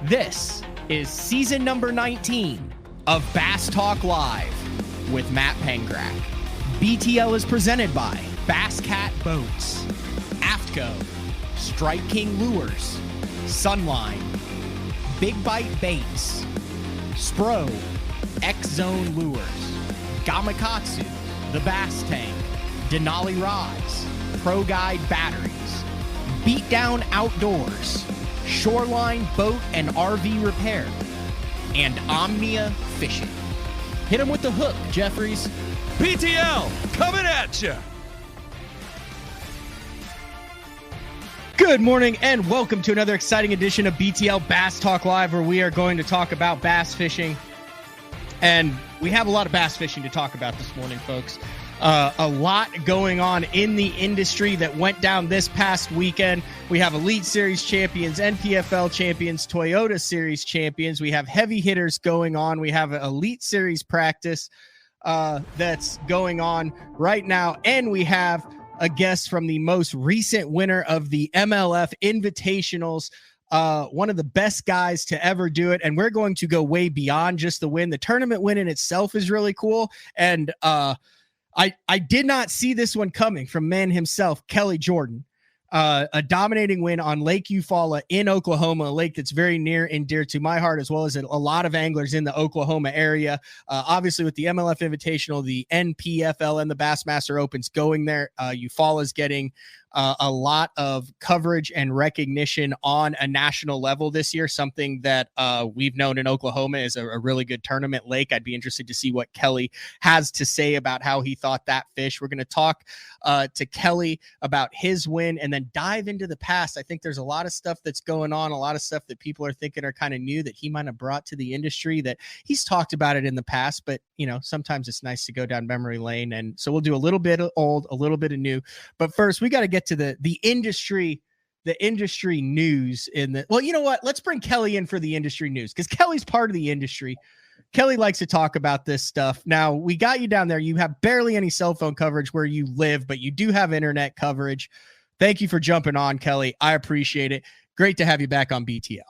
This is season number 19 of Bass Talk Live with Matt Pengrack. BTL is presented by Bass Cat Boats, AFTCO, Strike King Lures, Sunline, Big Bite Baits, Spro, X-Zone Lures, Gamakatsu, The Bass Tank, Denali Rods, Pro Guide Batteries, Beatdown Outdoors, Shoreline Boat and RV Repair, and Omnia Fishing. Hit them with the hook, Jeffries. BTL coming at you. Good morning and welcome to another exciting edition of BTL Bass Talk Live, where we are going to talk about bass fishing. And we have a lot of bass fishing to talk about this morning, folks. A lot going on in the industry that went down this past weekend. We have Elite Series champions, NPFL champions, Toyota Series champions. We have heavy hitters going on. We have an Elite Series practice that's going on right now. And we have a guest from the most recent winner of the MLF Invitationals, one of the best guys to ever do it. And we're going to go way beyond just the win. The tournament win in itself is really cool. And I did not see this one coming from man himself, Kelly Jordon. A dominating win on Lake Eufaula in Oklahoma, a lake that's very near and dear to my heart, as well as a lot of anglers in the Oklahoma area. Obviously, with the MLF Invitational, the NPFL and the Bassmaster Opens going there, Eufaula's getting a lot of coverage and recognition on a national level this year, something that we've known in Oklahoma is a really good tournament lake. I'd be interested to see what Kelly has to say about how he thought that fish. We're going to talk to Kelly about his win and then dive into the past. I think there's a lot of stuff that's going on, a lot of stuff that people are thinking are kind of new that he might have brought to the industry, that he's talked about it in the past, but you know, sometimes it's nice to go down memory lane. And so we'll do a little bit of old, a little bit of new, but first we got to get to the industry news in the, well, you know what? Let's bring Kelly in for the industry news, because Kelly's part of the industry. Kelly likes to talk about this stuff. Now, we got you down there. You have barely any cell phone coverage where you live, but you do have internet coverage. Thank you for jumping on, Kelly. I appreciate it. Great to have you back on BTL.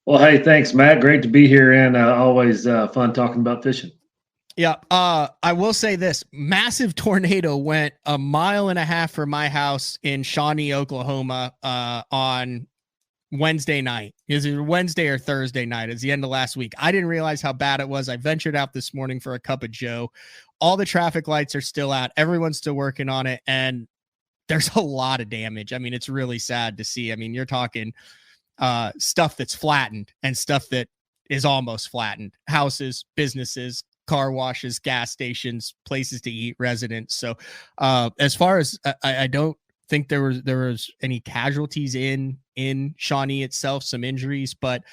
Well, hey, thanks, Matt. Great to be here, and always fun talking about fishing. Yeah, I will say this. Massive tornado went 1.5 miles from my house in Shawnee, Oklahoma, on Wednesday night. Is it Wednesday or Thursday night? It's the end of last week. I didn't realize how bad it was. I ventured out this morning for a cup of joe. All the traffic lights are still out. Everyone's still working on it, and there's a lot of damage. I mean, it's really sad to see. I mean, you're talking stuff that's flattened and stuff that is almost flattened. Houses, businesses, car washes, gas stations, places to eat, residents. So as far as I don't think there was any casualties in Shawnee itself, some injuries, but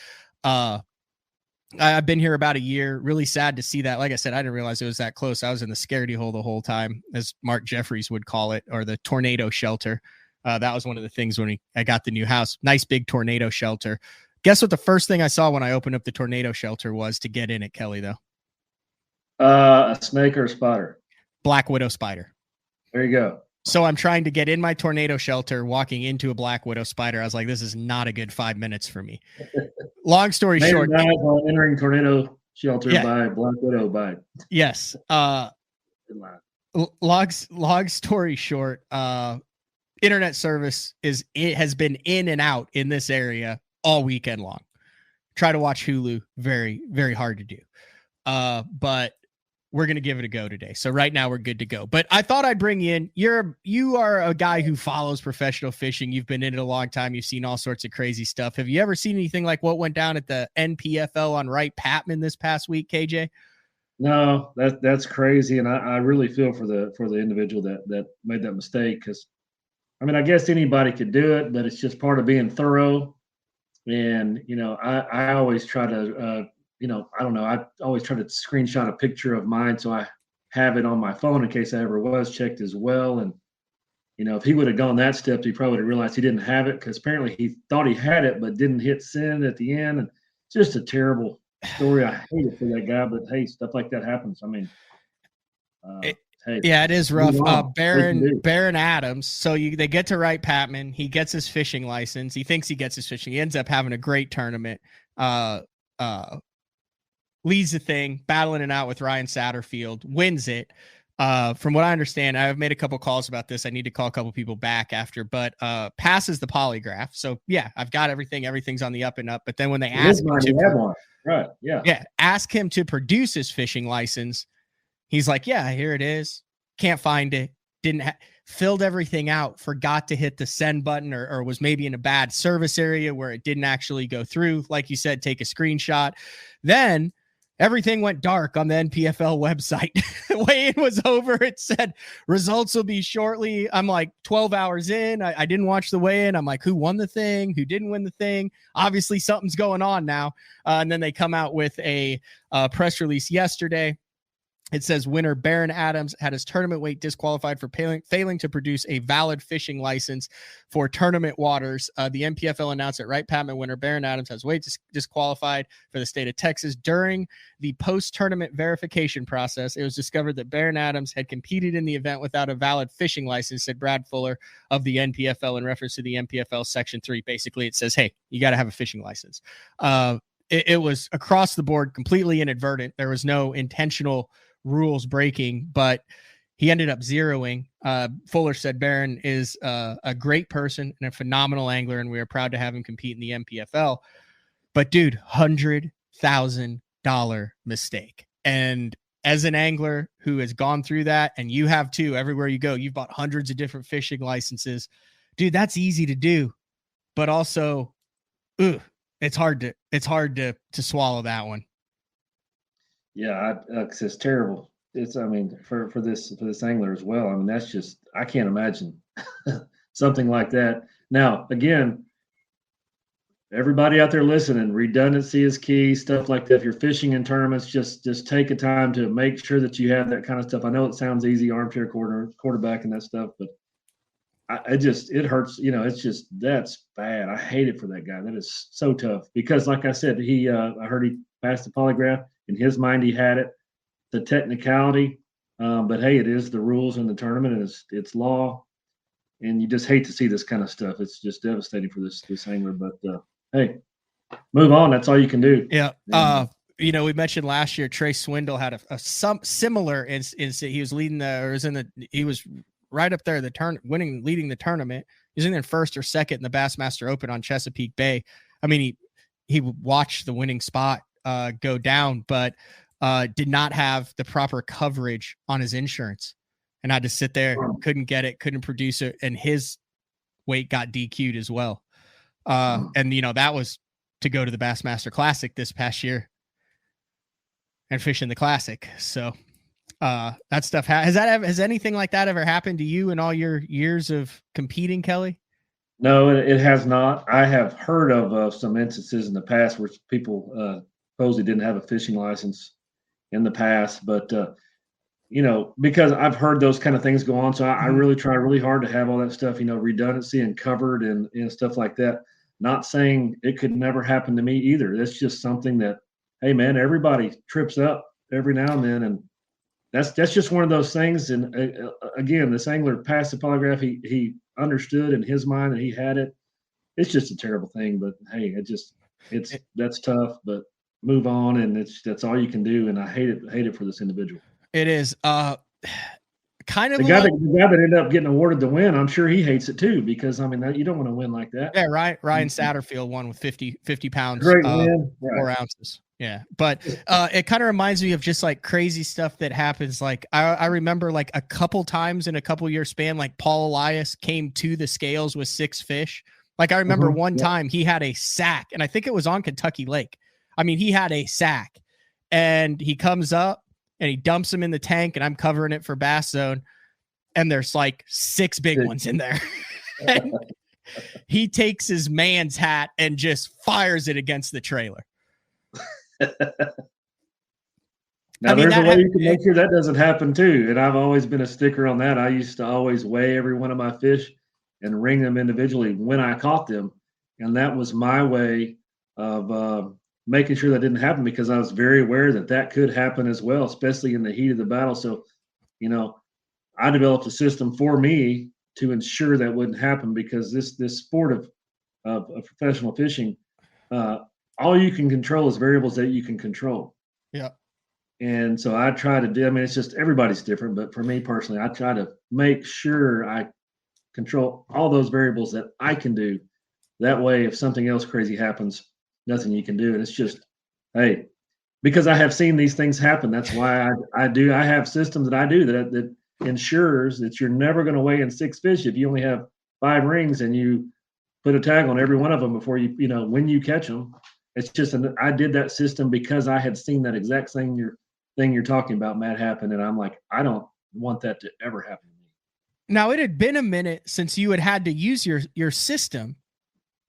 I've been here about a year. Really sad to see that. Like I said, I didn't realize it was that close. I was in the scaredy hole the whole time, as Mark Jeffries would call it, or the tornado shelter. That was one of the things when I got the new house. Nice big tornado shelter. Guess what the first thing I saw when I opened up the tornado shelter was to get in it, Kelly, though? A snake or a spider? Black widow spider. There you go. So I'm trying to get in my tornado shelter, walking into a black widow spider. I was like, this is not a good 5 minutes for me. Long story short. Entering tornado shelter by black widow bite. Yes. Long story short, internet service has been in and out in this area all weekend long. Try to watch Hulu. Very, very hard to do. But we're going to give it a go today. So right now we're good to go. But I thought I'd bring you in. You are a guy who follows professional fishing. You've been in it a long time. You've seen all sorts of crazy stuff. Have you ever seen anything like what went down at the NPFL on Wright Patman this past week, KJ? No, that's crazy. And I really feel for the individual that made that mistake. Because, I mean, I guess anybody could do it, but it's just part of being thorough. And, you know, I always try to, I don't know. I always try to screenshot a picture of mine so I have it on my phone in case I ever was checked as well. And, you know, if he would have gone that step, he probably would have realized he didn't have it, because apparently he thought he had it but didn't hit send at the end. And just a terrible story. I hate it for that guy, but hey, stuff like that happens. I mean, hey, yeah, it is rough. move on. Baron Adams. So they get to Wright Patman. He gets his fishing license. He thinks he gets his fishing. He ends up having a great tournament. Leads the thing, battling it out with Ryan Satterfield, wins it. From what I understand, I've made a couple calls about this. I need to call a couple people back after, but passes the polygraph. So yeah, I've got everything. Everything's on the up and up. But then when they ask him ask him to produce his fishing license, he's like, yeah, here it is. Can't find it. Filled everything out, forgot to hit the send button, or was maybe in a bad service area where it didn't actually go through. Like you said, take a screenshot. Then everything went dark on the NPFL website. Weigh-in was over. It said results will be shortly. I'm like 12 hours in. I didn't watch the weigh-in. I'm like, who won the thing? Who didn't win the thing? Obviously something's going on now. And then they come out with a press release yesterday. It says winner Baron Adams had his tournament weight disqualified for failing to produce a valid fishing license for tournament waters. The NPFL announced that Wright Patman winner Baron Adams has weight disqualified for the state of Texas. During the post-tournament verification process, it was discovered that Baron Adams had competed in the event without a valid fishing license, said Brad Fuller of the NPFL in reference to the NPFL Section 3. Basically, it says, hey, you got to have a fishing license. It was across the board, completely inadvertent. There was no intentional rules breaking, but he ended up zeroing. Fuller said Baron is a great person and a phenomenal angler, and we are proud to have him compete in the NPFL. But dude, $100,000 mistake. And as an angler who has gone through that, and you have too, everywhere you go, you've bought hundreds of different fishing licenses. Dude, that's easy to do, but also, it's hard to swallow that one. Yeah, it's terrible. For this angler as well. I mean, that's just, I can't imagine something like that. Now, again, everybody out there listening, redundancy is key, stuff like that. If you're fishing in tournaments, just take a time to make sure that you have that kind of stuff. I know it sounds easy, armchair quarterback and that stuff, but it hurts. That's bad. I hate it for that guy. That is so tough because, like I said, I heard he passed the polygraph. In his mind, he had it, the technicality. But hey, it is the rules in the tournament, and it's law. And you just hate to see this kind of stuff. It's just devastating for this angler. But hey, move on. That's all you can do. Yeah. We mentioned last year Trey Swindle had a similar incident. He was he was right up there leading the tournament. He was in first or second in the Bassmaster Open on Chesapeake Bay. I mean, he watched the winning spot go down, but did not have the proper coverage on his insurance and had to sit there, couldn't get it, couldn't produce it, and his weight got DQ'd as well. And that was to go to the Bassmaster Classic this past year and fish in the Classic. So that stuff has anything like that ever happened to you in all your years of competing, Kelly? No, it has not. I have heard of some instances in the past where people supposedly didn't have a fishing license in the past, but because I've heard those kind of things go on, so I really try really hard to have all that stuff, redundancy and covered and stuff like that. Not saying it could never happen to me either. That's just something that, hey man, everybody trips up every now and then, and that's just one of those things. And again, this angler passed the polygraph. He understood in his mind that he had it. It's just a terrible thing, but hey, that's tough, but move on, and that's all you can do. And I hate it for this individual. It is kind of the guy that ended up getting awarded the win. I'm sure he hates it too, because I mean, you don't want to win like that. Yeah, right. Ryan Satterfield won with 50 pounds, great win, 4 ounces. Yeah, but it kind of reminds me of just like crazy stuff that happens. Like I remember like a couple times in a couple year span, like Paul Elias came to the scales with 6 fish. Like I remember one time he had a sack, and I think it was on Kentucky Lake. I mean, he had a sack, and he comes up and he dumps them in the tank, and I'm covering it for Bass Zone, and there's like 6 big ones in there. He takes his man's hat and just fires it against the trailer. Now, there's a way you can make sure that doesn't happen too. And I've always been a sticker on that. I used to always weigh every one of my fish and ring them individually when I caught them. And that was my way of making sure that didn't happen, because I was very aware that could happen as well, especially in the heat of the battle. So, I developed a system for me to ensure that wouldn't happen, because this sport of professional fishing, all you can control is variables that you can control. Yeah. And so I try to do, I mean, it's just everybody's different, but for me personally, I try to make sure I control all those variables that I can do. That way, if something else crazy happens, nothing you can do. And it's just, hey, because I have seen these things happen. That's why I have systems that I do that ensures that you're never going to weigh in 6 fish if you only have 5 rings and you put a tag on every one of them before when you catch them. It's just I did that system because I had seen that exact same thing you're talking about, Matt, happen, and I'm like, I don't want that to ever happen to me. Now, it had been a minute since you had to use your system.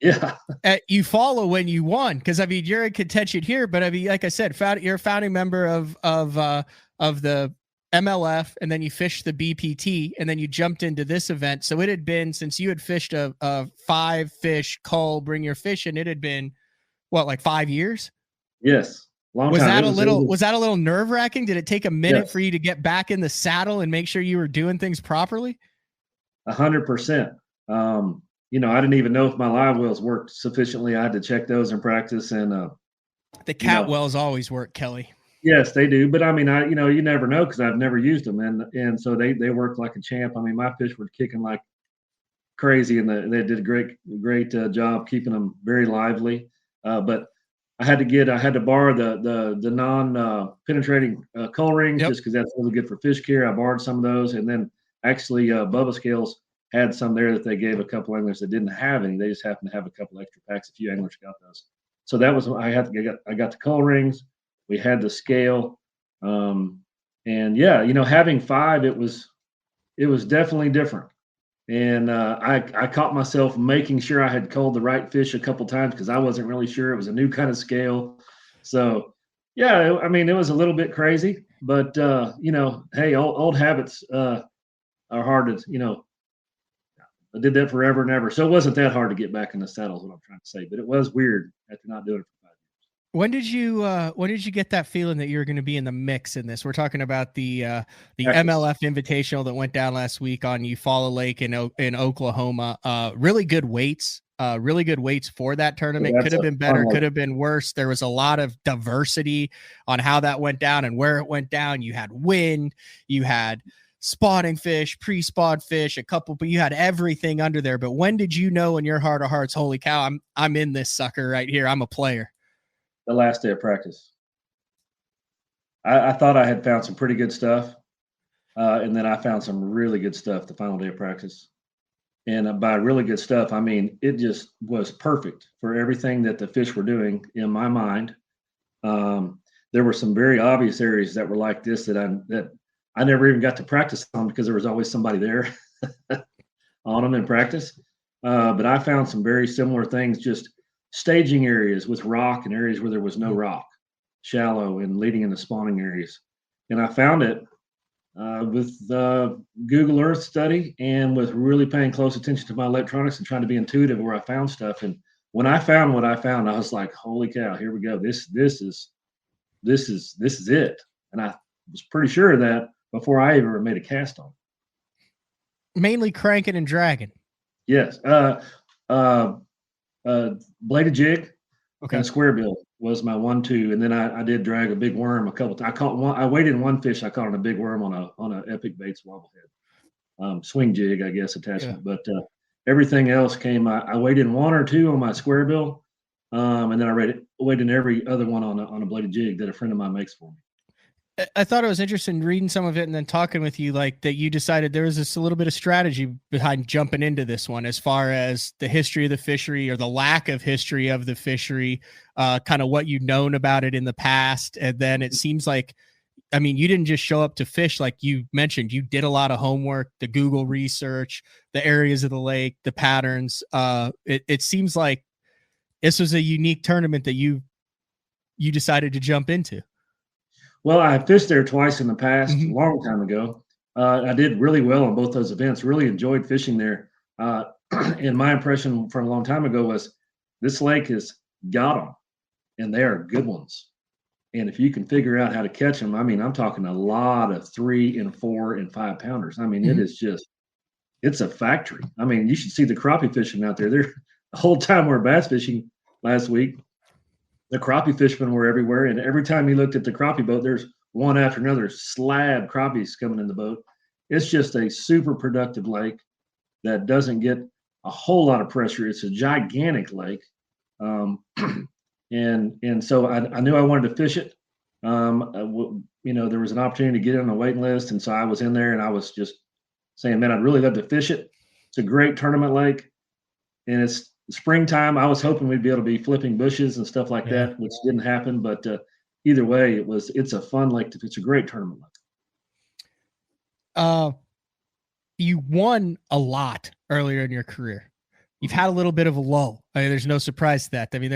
Yeah. At Eufaula when you won, because I mean you're in contention here, but I mean, like I said, you're a founding member of the MLF, and then you fished the BPT, and then you jumped into this event. So it had been since you had fished a 5-fish cull, bring your fish, and it had been what, like 5 years? Yes. Long was time. Was that a little nerve-wracking? Did it take a minute Yes. for you to get back in the saddle and make sure you were doing things properly? 100%. I didn't even know if my live wells worked sufficiently. I had to check those in practice, and the cat wells always work, Kelly. Yes, they do. But I mean, you never know, because I've never used them, and so they work like a champ. I mean, my fish were kicking like crazy, and they did a great job keeping them very lively. But I had to borrow the non penetrating cull rings, just because that's really good for fish care. I borrowed some of those, and then actually Bubba Scales had some there that they gave a couple anglers that didn't have any. They just happened to have a couple extra packs. A few anglers got those. So that was I got the cull rings. We had the scale, and yeah, having 5, it was definitely different. And I caught myself making sure I had culled the right fish a couple times, because I wasn't really sure. It was a new kind of scale. So yeah, I mean, it was a little bit crazy, but hey, old habits are hard to, I did that forever and ever. So it wasn't that hard to get back in the saddle, is what I'm trying to say. But it was weird after not doing it for 5 years. When did you get that feeling that you were going to be in the mix in this? We're talking about the MLF Invitational that went down last week on Eufaula Lake in Oklahoma. Really good weights for that tournament. Could have been better, could have been worse. There was a lot of diversity on how that went down and where it went down. You had wind, you had spawning fish, pre-spawned fish, but you had everything under there. But when did you know in your heart of hearts, holy cow, I'm in this sucker right here, I'm a player? The last day of practice. I thought I had found some pretty good stuff, and then I found some really good stuff the final day of practice. And by really good stuff, I mean it just was perfect for everything that the fish were doing in my mind. There were some very obvious areas that were like this that I never even got to practice on, because there was always somebody there on them in practice. But I found some very similar things, just staging areas with rock and areas where there was no rock, shallow and leading into spawning areas. And I found it with Google Earth study, and with really paying close attention to my electronics and trying to be intuitive where I found stuff. And when I found what I found, I was like, holy cow, here we go. This is it. And I was pretty sure of that before I ever made a cast on. Mainly cranking and dragging. Yes. Bladed jig, and square bill was my 1-2, and then I did drag a big worm a couple times. I weighted one fish I caught on a big worm on a Epic Baits wobblehead, swing jig, I guess, attachment. But everything else came. I weighted 1 or 2 on my square bill, and then I weighted every other one on a bladed jig that a friend of mine makes for me. I thought it was interesting reading some of it and then talking with you, like that you decided there was a little bit of strategy behind jumping into this one, as far as the history of the fishery, or the lack of history of the fishery, kind of what you've known about it in the past. And then it seems like, I mean, you didn't just show up to fish. Like you mentioned, you did a lot of homework, the Google research, the areas of the lake, the patterns. It seems like this was a unique tournament that you decided to jump into. Well, I fished there twice in the past, a long time ago. I did really well on both those events. Really enjoyed fishing there. And my impression from a long time ago was this lake has got them, and they are good ones. And if you can figure out how to catch them, I mean, I'm talking a lot of 3 and 4 and 5 pounders. I mean, it is just, it's a factory. I mean, you should see the crappie fishing out there. The whole time we were bass fishing last week, the crappie fishermen were everywhere. And every time you looked at the crappie boat, there's one after another slab crappies coming in the boat. It's just a super productive lake that doesn't get a whole lot of pressure. It's a gigantic lake. And so I knew I wanted to fish it. There was an opportunity to get on the waiting list. And so I was in there and I was just saying, man, I'd really love to fish it. It's a great tournament lake. And it's springtime. I was hoping we'd be able to be flipping bushes and stuff like that, which didn't happen. But either way, it's a fun lake. It's a great tournament lake. You won a lot earlier in your career. You've had a little bit of a lull. I mean, there's no surprise to that. I mean,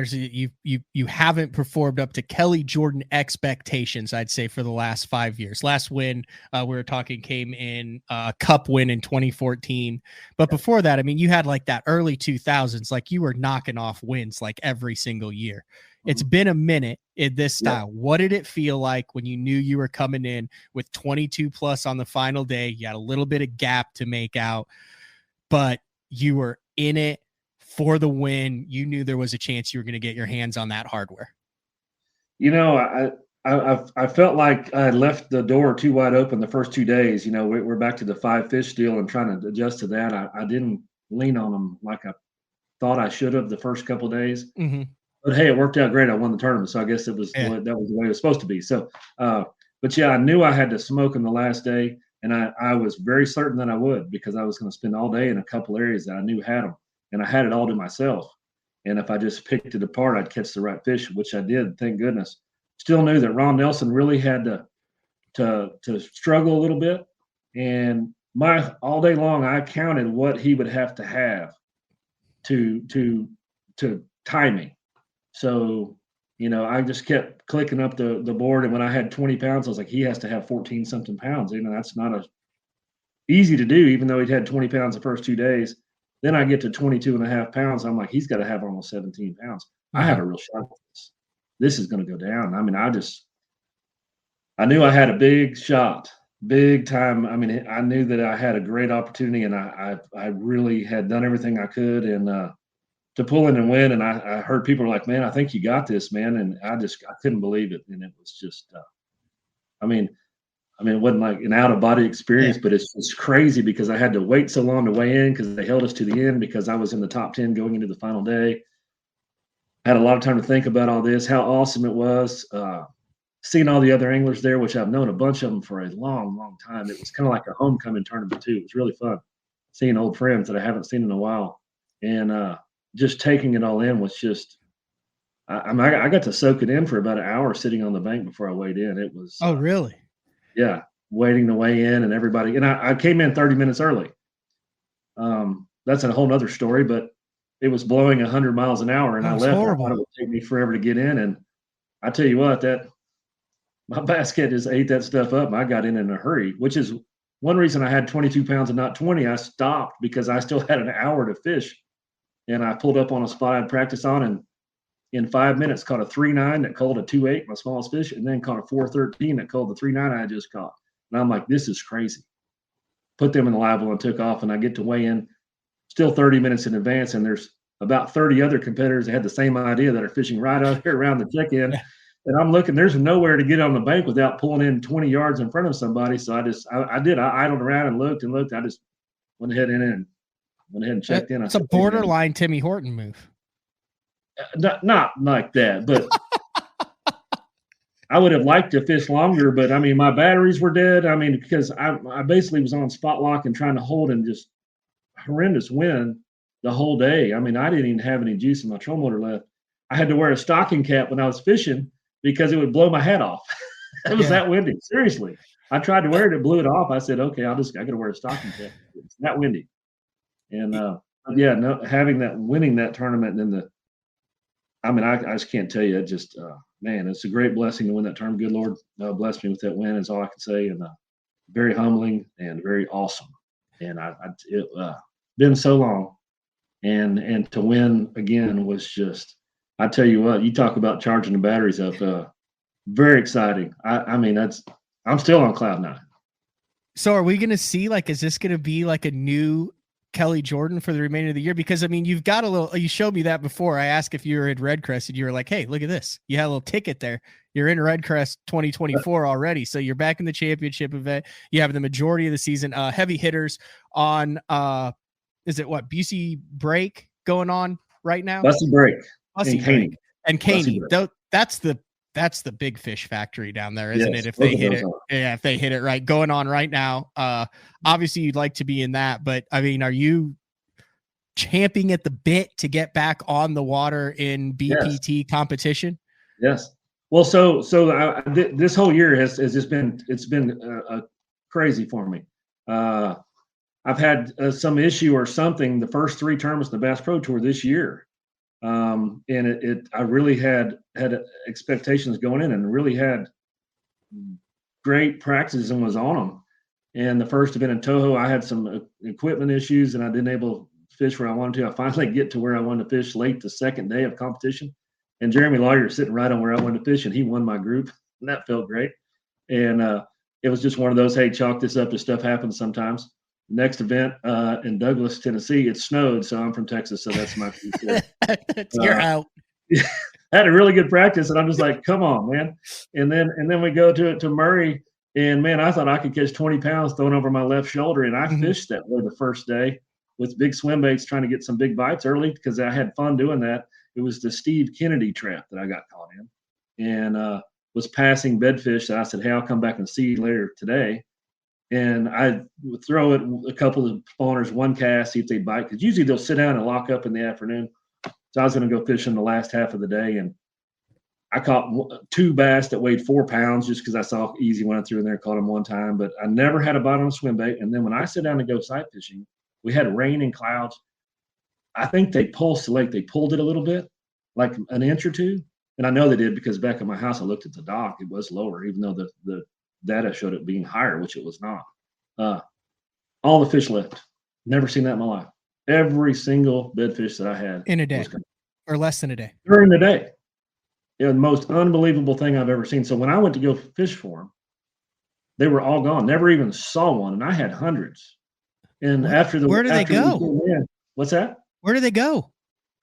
you haven't performed up to Kelly Jordon expectations, I'd say, for the last 5 years. Last win we were talking came in Cup win in 2014. But before that, I mean, you had like that early 2000s, like you were knocking off wins like every single year. It's been a minute in this style. What did it feel like when you knew you were coming in with 22 plus on the final day? You had a little bit of gap to make out, but you were in it for the win. You knew there was a chance you were going to get your hands on that hardware. You know, I felt like I left the door too wide open the first 2 days. You know, we're back to the 5 fish deal and trying to adjust to that. I didn't lean on them like I thought I should have the first couple of days. But hey, it worked out great. I won the tournament, so I guess that was the way it was supposed to be. So, but yeah, I knew I had to smoke on the last day, and I was very certain that I would, because I was going to spend all day in a couple areas that I knew had them, and I had it all to myself. And if I just picked it apart, I'd catch the right fish, which I did, thank goodness. Still knew that Ron Nelson really had to struggle a little bit, and all day long I counted what he would have to tie me. So, you know, I just kept clicking up the board. And when I had 20 pounds, I was like, he has to have 14 something pounds. You know, that's not easy to do, even though he'd had 20 pounds the first 2 days. Then I get to 22 and a half pounds. I'm like, he's got to have almost 17 pounds. I have a real shot at this. This is going to go down. I mean, I knew I had a big shot, big time. I mean, I knew that I had a great opportunity, and I really had done everything I could. And, to pull in and win. And I heard people were like, man, I think you got this, man. And I couldn't believe it. And it was just, I mean, it wasn't like an out of body experience, but it's crazy because I had to wait so long to weigh in because they held us to the end because I was in the top 10 going into the final day. I had a lot of time to think about all this, how awesome it was. Seeing all the other anglers there, which I've known a bunch of them for a long, long time. It was kind of like a homecoming tournament too. It was really fun seeing old friends that I haven't seen in a while. And, just taking it all in was just, I got to soak it in for about an hour sitting on the bank before I weighed in. It was. Oh, really? Yeah. Waiting to weigh in and everybody. And I came in 30 minutes early. That's a whole nother story, but it was blowing 100 miles an hour and I left. Horrible. I thought it would take me forever to get in. And I tell you what, my basket just ate that stuff up. I got in a hurry, which is one reason I had 22 pounds and not 20. I stopped because I still had an hour to fish. And I pulled up on a spot I'd practice on, and in 5 minutes caught a 3.9 that called a 2.8, my smallest fish, and then caught a 4.13 that called the 3.9 I just caught. And I'm like, this is crazy. Put them in the live well and took off, and I get to weigh in still 30 minutes in advance, and there's about 30 other competitors that had the same idea that are fishing right out here around the check-in. And I'm looking, there's nowhere to get on the bank without pulling in 20 yards in front of somebody. So I idled around and looked. I just went ahead and checked in. It's a borderline Timmy Horton move. Not like that, but I would have liked to fish longer. But I mean, my batteries were dead. I mean, because I basically was on spot lock and trying to hold in just horrendous wind the whole day. I mean, I didn't even have any juice in my trolling motor left. I had to wear a stocking cap when I was fishing because it would blow my hat off. It was that windy. Seriously, I tried to wear it, it blew it off. I said, okay, I got to wear a stocking cap. It's that windy. And having that, winning that tournament, and then I just can't tell you. It just, man, it's a great blessing to win that tournament. Good Lord blessed me with that win, is all I can say. And very humbling and very awesome. And it been so long, and to win again was just, I tell you what, you talk about charging the batteries up. very exciting. I mean, I'm still on cloud nine. So are we going to see, like, is this going to be like a new Kelly Jordon for the remainder of the year? Because I mean, you've got you showed me that before. I asked if you were in Redcrest and you were like, hey, look at this. You had a little ticket there. You're in Redcrest 2024 already. So you're back in the championship event. You have the majority of the season, heavy hitters on, is it what, BC break going on right now? Bussy break. Bussy break. And Caney. That's the big fish factory down there, isn't it? If they hit it, if they hit it right, going on right now. Obviously you'd like to be in that, but I mean, are you champing at the bit to get back on the water in BPT competition? Yes. Well, so this whole year has just been crazy for me. I've had some issue or something the first 3 tournaments in the Bass Pro Tour this year. And I really had expectations going in and really had great practices and was on them. And the first event in Toho, I had some equipment issues and I didn't able to fish where I wanted to. I finally get to where I wanted to fish late the second day of competition. And Jeremy Lawyer sitting right on where I wanted to fish, and he won my group, and that felt great. And it was just one of those, hey, chalk this up. This stuff happens sometimes. Next event in Douglas, Tennessee, it snowed. So I'm from Texas, so that's my You're out. I had a really good practice, and I'm just like, come on, man. And then we go to Murray, and man, I thought I could catch 20 pounds thrown over my left shoulder, and I fished that way the first day with big swim baits, trying to get some big bites early because I had fun doing that. It was the Steve Kennedy trap that I got caught in, and was passing bedfish that I said, hey, I'll come back and see you later today. And I would throw it a couple of spawners, one cast, see if they bite, because usually they'll sit down and lock up in the afternoon. So I was going to go fishing the last half of the day, and I caught 2 bass that weighed 4 pounds just because I saw easy when I threw in there, caught them one time. But I never had a bite on a swim bait. And then when I sit down to go sight fishing, we had rain and clouds. I think they pulsed the lake. They pulled it a little bit, like an inch or 2. And I know they did because back at my house, I looked at the dock. It was lower, even though the data showed it being higher, which it was not. All the fish left. Never seen that in my life. Every single bedfish that I had in a day or less than a day during the day. It was the most unbelievable thing I've ever seen. So when I went to go fish for them, they were all gone. Never even saw one, and I had hundreds. And where do they go? What's that? Where do they go?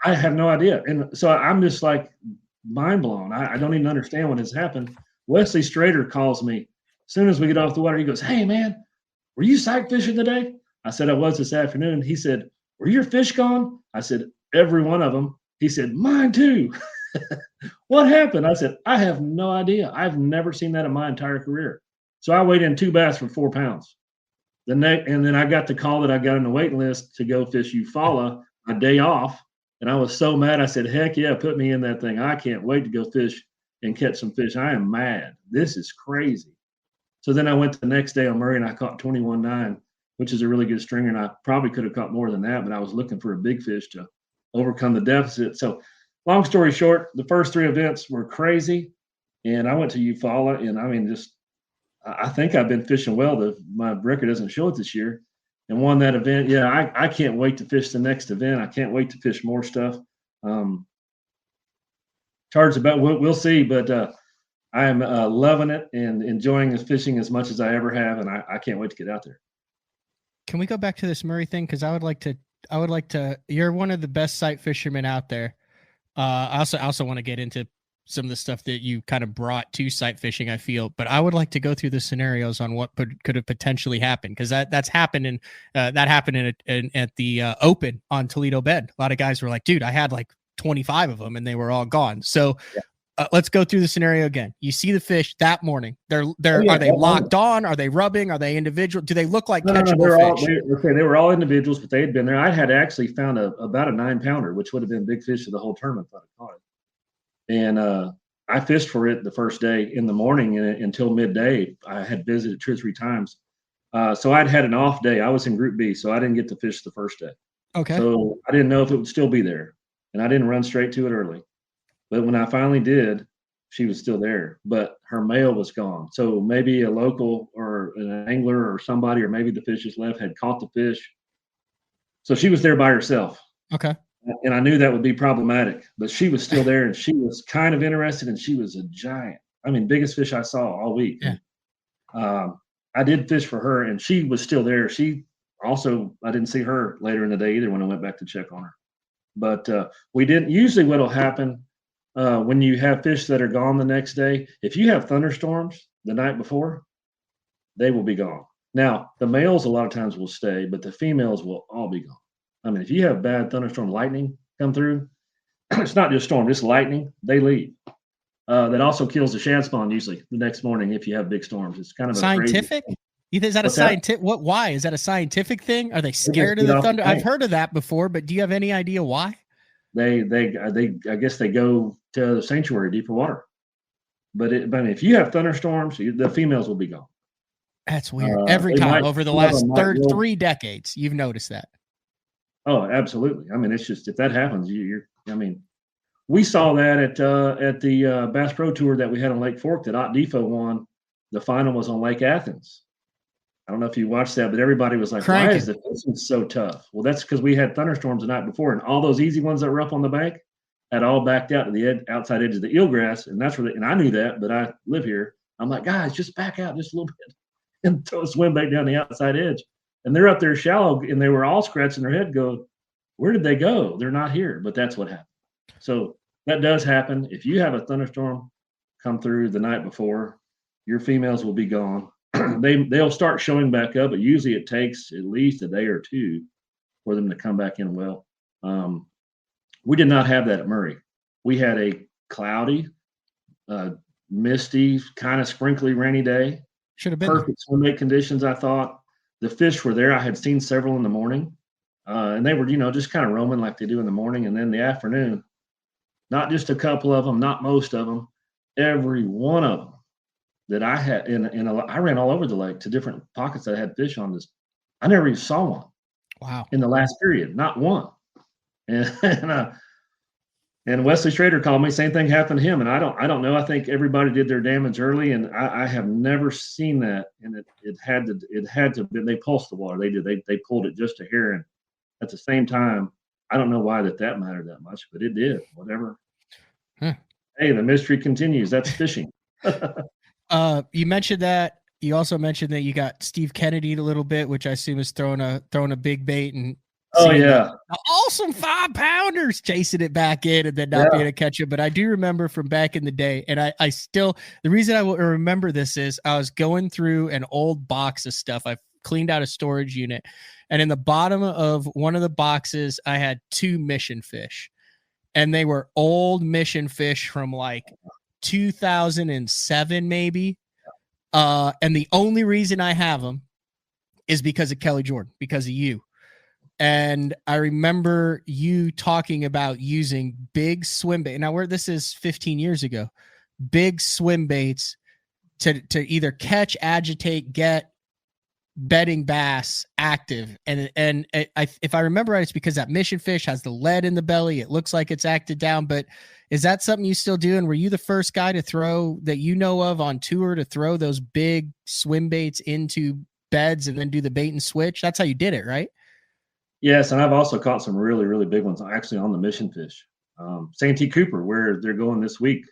I have no idea. And so I'm just like mind blown. I don't even understand what has happened. Wesley Strader calls me as soon as we get off the water. He goes, hey, man, were you sight fishing today? I said, I was this afternoon. He said, were your fish gone? I said, every one of them. He said, mine too. What happened? I said, I have no idea. I've never seen that in my entire career. So I weighed in 2 bass for 4 pounds. And then I got the call that I got on the waiting list to go fish Eufaula a day off. And I was so mad. I said, heck yeah, put me in that thing. I can't wait to go fish and catch some fish. I am mad. This is crazy. So then I went the next day on Murray and I caught 21.9, which is a really good stringer. And I probably could have caught more than that, but I was looking for a big fish to overcome the deficit. So long story short, the first 3 events were crazy. And I went to Eufaula, and I mean, I think I've been fishing well. My record doesn't show it this year, and won that event. Yeah, I can't wait to fish the next event. I can't wait to fish more stuff. Charged about, we'll see, but I am loving it and enjoying this fishing as much as I ever have, and I can't wait to get out there. Can we go back to this Murray thing? Because I would like to. You're one of the best sight fishermen out there. I also want to get into some of the stuff that you kind of brought to sight fishing, I feel, but I would like to go through the scenarios on what could have potentially happened. Cause that's happened at the Open on Toledo Bend. A lot of guys were like, dude, I had like 25 of them and they were all gone. So let's go through the scenario again. You see the fish that morning. Are they locked on? Are they rubbing? Are they individual? Do they look like catchable fish? They were all individuals, but they had been there. I had actually found about a 9-pounder, which would have been big fish for the whole tournament if I'd caught it. And I fished for it the first day in the morning until midday. I had visited 2 or 3 times. So I'd had an off day. I was in Group B, so I didn't get to fish the first day. Okay. So I didn't know if it would still be there. And I didn't run straight to it early. But when I finally did, she was still there. But her male was gone. So maybe a local or an angler or somebody, or maybe the fish just left, had caught the fish. So she was there by herself. Okay. And I knew that would be problematic, but she was still there, and she was kind of interested, and she was a giant. I mean, biggest fish I saw all week. Yeah. I did fish for her, and she was still there. She also, I didn't see her later in the day either when I went back to check on her. But we didn't. Usually what will happen when you have fish that are gone the next day, if you have thunderstorms the night before, they will be gone. Now, the males a lot of times will stay, but the females will all be gone. I mean, if you have bad thunderstorm lightning come through, it's not just storm, just lightning, they leave. That also kills the shad spawn usually the next morning if you have big storms. It's kind of scientific. Is that a scientific? What? Why is that a scientific thing? Are they scared of the thunder? I've heard of that before, but do you have any idea why? They I guess they go to the sanctuary, deeper water. But if you have thunderstorms, the females will be gone. That's weird. Every time over the last 3 decades, you've noticed that. Oh, absolutely. I mean, it's just if that happens, I mean, we saw that at the Bass Pro Tour that we had on Lake Fork that Ott Defo won. The final was on Lake Athens. I don't know if you watched that, but everybody was like, why is the fishing so tough? Well, that's because we had thunderstorms the night before, and all those easy ones that were up on the bank had all backed out to the outside edge of the eelgrass, and that's where and I knew that, but I live here. I'm like, guys, just back out just a little bit and throw a swim bait down the outside edge. And they're up there shallow, and they were all scratching their head going, where did they go? They're not here, but that's what happened. So that does happen. If you have a thunderstorm come through the night before, your females will be gone. They'll start showing back up, but usually it takes at least a day or two for them to come back in well. We did not have that at Murray. We had a cloudy, misty, kind of sprinkly, rainy day. Should have been perfect swim bait conditions. I thought the fish were there. I had seen several in the morning, and they were, just kind of roaming like they do in the morning, and then the afternoon. Not just a couple of them, not most of them, every one of them that I had I ran all over the lake to different pockets that had fish on this. I never even saw one. Wow. In the last period, not one. And Wesley Schrader called me. Same thing happened to him. And I don't know. I think everybody did their damage early, and I have never seen that. And it had to be. They pulsed the water. They did. They pulled it just a hair. And at the same time, I don't know why that mattered that much, but it did. Whatever. Hey, the mystery continues. That's fishing. You mentioned that. You also mentioned that you got Steve Kennedy a little bit, which I assume is throwing a big bait and awesome 5-pounders chasing it back in and then not being able to catch it. But I do remember from back in the day, and I still, the reason I will remember this is I was going through an old box of stuff. I cleaned out a storage unit, and in the bottom of one of the boxes, I had 2 mission fish, and they were old mission fish from like 2007 maybe. And the only reason I have them is because of Kelly Jordon, because of you. And I remember you talking about using big swim bait. Now, this is 15 years ago, big swim baits to either catch, agitate, get bedding bass active. And if I remember right, it's because that mission fish has the lead in the belly. It looks like it's acted down, but is that something you still do? And were you the first guy to throw that you know of on tour to throw those big swim baits into beds and then do the bait and switch? That's how you did it, right? Yes. And I've also caught some really, really big ones actually on the mission fish. Santee Cooper, where they're going this week.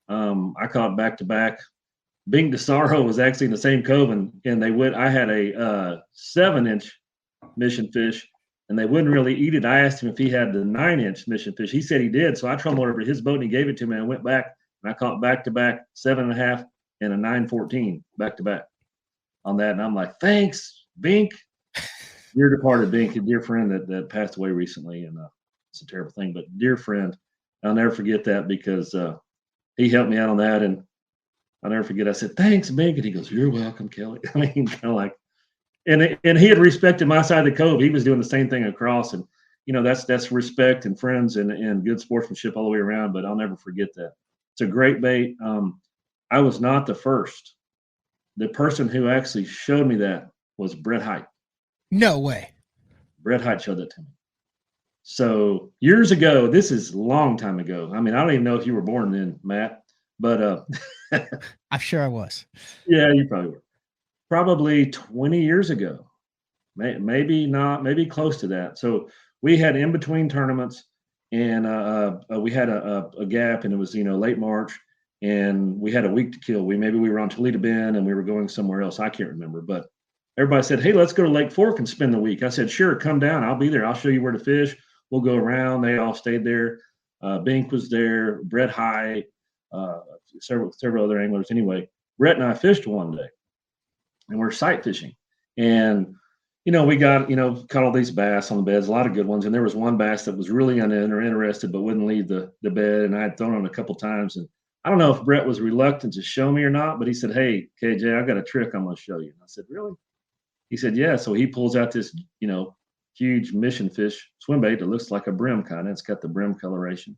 I caught back-to-back. Bing DeSaro was actually in the same cove, and I had a 7-inch mission fish, and they wouldn't really eat it. I asked him if he had the 9-inch mission fish. He said he did, so I trundled over to his boat and he gave it to me. I went back and I caught back-to-back 7.5 and a 9.14 back-to-back on that. And I'm like, thanks, Bink. Dear departed Bink, a dear friend that passed away recently, and it's a terrible thing, but dear friend, I'll never forget that because he helped me out on that, and I'll never forget. I said, thanks, Bink. And he goes, you're welcome, Kelly. I mean, kind of like, and he had respected my side of the cove. He was doing the same thing across. And, that's respect and friends and good sportsmanship all the way around. But I'll never forget that. It's a great bait. I was not the first. The person who actually showed me that was Brett Height. No way. Brett Height showed that to me. So years ago, this is a long time ago. I mean, I don't even know if you were born then, Matt. But I'm sure I was. Yeah, you probably were. Probably 20 years ago. Maybe not, maybe close to that. So we had in between tournaments, and we had a gap, and it was late March, and we had a week to kill. Maybe we were on Toledo Bend and we were going somewhere else. I can't remember, but everybody said, "Hey, let's go to Lake Fork and spend the week." I said, "Sure, come down. I'll be there. I'll show you where to fish. We'll go around." They all stayed there. Bink was there, Brett High, several other anglers. Anyway, Brett and I fished one day, and we're sight fishing. And we got caught all these bass on the beds, a lot of good ones. And there was one bass that was really interested, but wouldn't leave the bed. And I had thrown on a couple times, and I don't know if Brett was reluctant to show me or not, but he said, "Hey, KJ, I got a trick I'm going to show you." And I said, "Really?" He said, "Yeah." So he pulls out this, huge mission fish swim bait that looks like a brim kind of. It's got the brim coloration.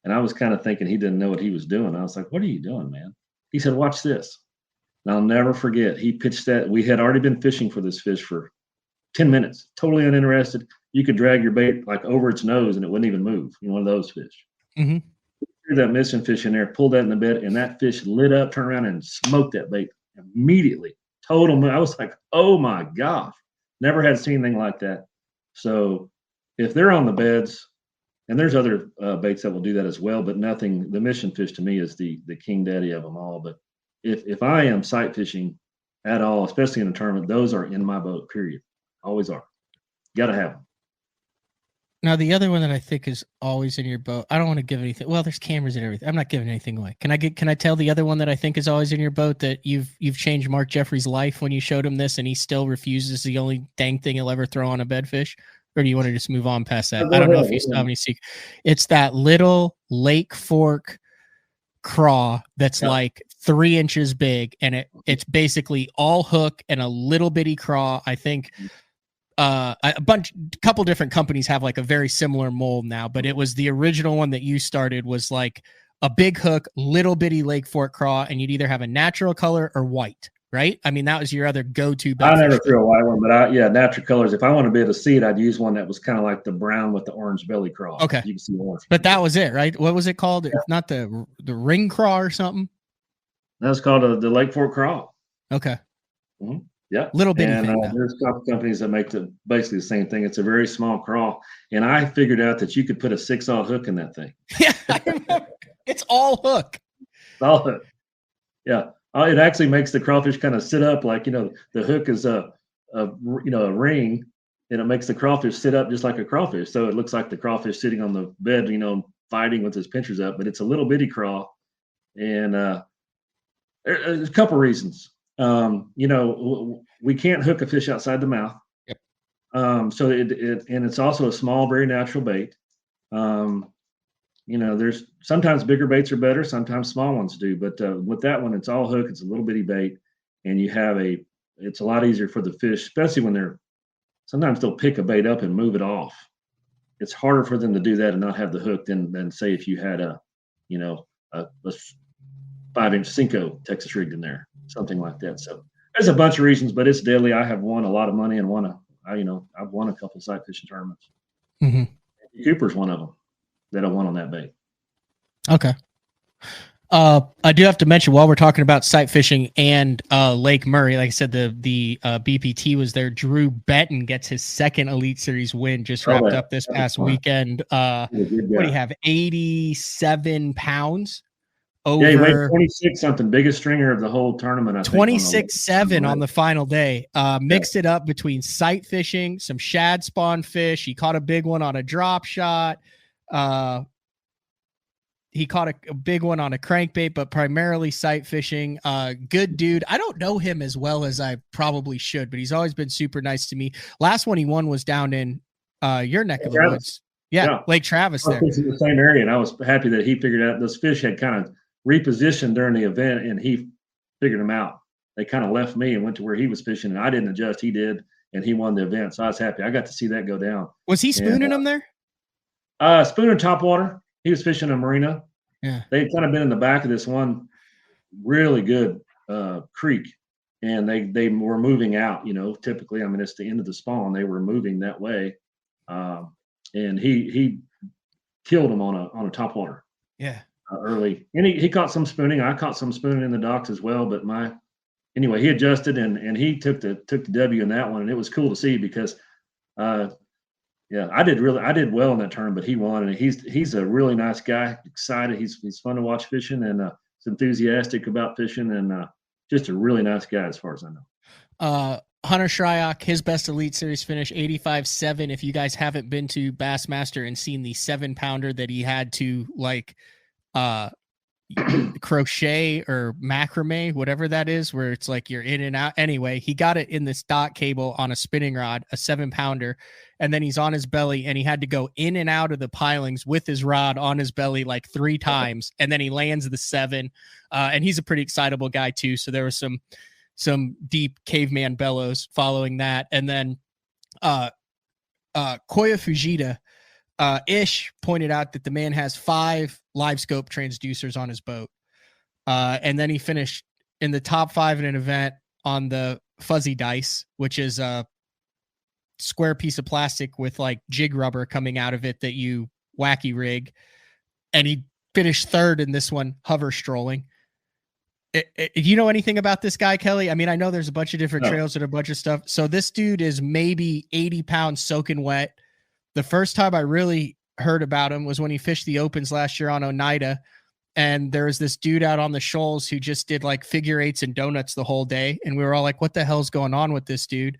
And I was kind of thinking he didn't know what he was doing. I was like, "What are you doing, man?" He said, "Watch this." And I'll never forget. He pitched that. We had already been fishing for this fish for 10 minutes, totally uninterested. You could drag your bait like over its nose and it wouldn't even move. One of those fish. Mm-hmm. Threw that mission fish in there, pulled that in the bed, and that fish lit up, turned around, and smoked that bait immediately. Total. I was like, "Oh my gosh." Never had seen anything like that. So if they're on the beds, and there's other baits that will do that as well, but nothing. The mission fish to me is the king daddy of them all. But if I am sight fishing at all, especially in a tournament, those are in my boat. Period. Always are. Got to have them. Now, the other one that I think is always in your boat, I don't want to give anything. Well, there's cameras and everything. I'm not giving anything away. Can I tell the other one that I think is always in your boat that you've changed Mark Jeffrey's life when you showed him this and he still refuses the only dang thing he'll ever throw on a bedfish? Or do you want to just move on past that? I don't know if you still have any secret. It's that little Lake Fork craw that's like 3 inches big, and it's basically all hook and a little bitty craw. I think a couple different companies have like a very similar mold now, but it was the original one that you started was like a big hook, little bitty Lake Fork craw, and you'd either have a natural color or white, right? I mean, that was your other go-to. I never threw a white one, but natural colors. If I want to be able to see it, I'd use one that was kind of like the brown with the orange belly craw. Okay. You can see orange. But that was it, right? What was it called? Yeah. Not the ring craw or something? That was called the Lake Fork craw. Okay. Mm-hmm. Yeah. Little bitty thing. There's a couple companies that make basically the same thing. It's a very small craw. And I figured out that you could put a 6/0 hook in that thing. Yeah, I remember. It's all hook. It's all hook. Yeah. It actually makes the crawfish kind of sit up like, the hook is a ring, and it makes the crawfish sit up just like a crawfish. So it looks like the crawfish sitting on the bed, fighting with his pinchers up, but it's a little bitty craw. And there's a couple reasons. We can't hook a fish outside the mouth. Yep. So it's also a small, very natural bait. There's sometimes bigger baits are better, sometimes small ones do. But with that one, it's all hook. It's a little bitty bait, and it's a lot easier for the fish, especially when sometimes they'll pick a bait up and move it off. It's harder for them to do that and not have the hook than say if you had a 5-inch Cinco Texas rigged in there, something like that. So there's a bunch of reasons, but it's deadly. I have won a lot of money and I've won a couple of sight fishing tournaments. Mm-hmm. Cooper's one of them that I won on that bait. Okay. I do have to mention while we're talking about sight fishing and Lake Murray, like I said, the BPT was there. Drew Benton gets his second Elite Series win, just wrapped up this past weekend. What do you have? 87 pounds over. Yeah, he weighed 26 something, biggest stringer of the whole tournament. 26.7 on the final day. Mixed it up between sight fishing, some shad spawn fish. He caught a big one on a drop shot. He caught a big one on a crankbait, but primarily sight fishing. Good dude. I don't know him as well as I probably should, but he's always been super nice to me. Last one he won was down in your neck of the woods. Yeah, Lake Travis there. In the same area, and I was happy that he figured out those fish had kind of repositioned during the event, and he figured them out. They kind of left me and went to where he was fishing, and I didn't adjust. He did, and he won the event, so I was happy. I got to see that go down. Was he spooning them there? Spooning topwater. He was fishing a marina. Yeah. They'd kind of been in the back of this one really good creek, and they were moving out. Typically, it's the end of the spawn. They were moving that way, and he killed them on a topwater. Yeah. Early, and he caught some spooning. I caught some spooning in the docks as well. But he adjusted and he took the W in that one, and it was cool to see because. I did well in that tournament, but he won, and he's a really nice guy, excited. He's fun to watch fishing, and enthusiastic about fishing, and just a really nice guy as far as I know. Hunter Shryock, his best Elite Series finish, 85.7. If you guys haven't been to Bassmaster and seen the 7-pounder that he had to crochet or macrame, whatever that is, where it's like you're in and out. Anyway, he got it in this dot cable on a spinning rod, a 7-pounder, and then he's on his belly and he had to go in and out of the pilings with his rod on his belly like 3 times, and then he lands the 7. And he's a pretty excitable guy too, so there was some deep caveman bellows following that. And then Koya Fujita Ish pointed out that the man has 5 live scope transducers on his boat. And then he finished in the top 5 in an event on the fuzzy dice, which is a square piece of plastic with like jig rubber coming out of it that you wacky rig. And he finished 3rd in this one, hover strolling. Do you know anything about this guy, Kelly? I mean, I know there's a bunch of different trails and a bunch of stuff. So this dude is maybe 80 pounds soaking wet. The first time I really heard about him was when he fished the opens last year on Oneida. And there was this dude out on the shoals who just did like figure 8s and donuts the whole day. And we were all like, what the hell's going on with this dude?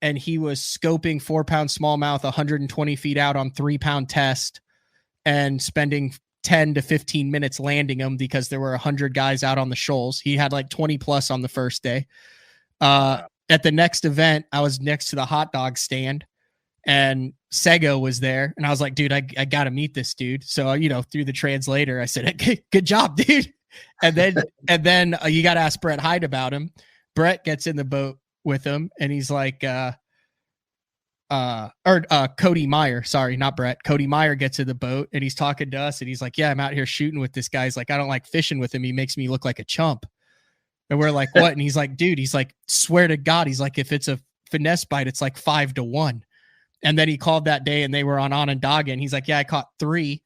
And he was scoping 4-pound smallmouth 120 feet out on 3-pound test and spending 10 to 15 minutes landing them because there were 100 guys out on the shoals. He had like 20 plus on the first day. At the next event, I was next to the hot dog stand and Sego was there. And I was like, dude, I got to meet this dude. So, through the translator, I said, hey, good job, dude. And then you got to ask Brett Hyde about him. Brett gets in the boat with him and he's like, Cody Meyer, sorry, not Brett. Cody Meyer gets in the boat and he's talking to us and he's like, yeah, I'm out here shooting with this guy. He's like, I don't like fishing with him. He makes me look like a chump. And we're like, what? And he's like, dude, he's like, swear to God. He's like, if it's a finesse bite, it's like 5-1. And then he called that day and they were on Onondaga and he's like, yeah, I caught 3.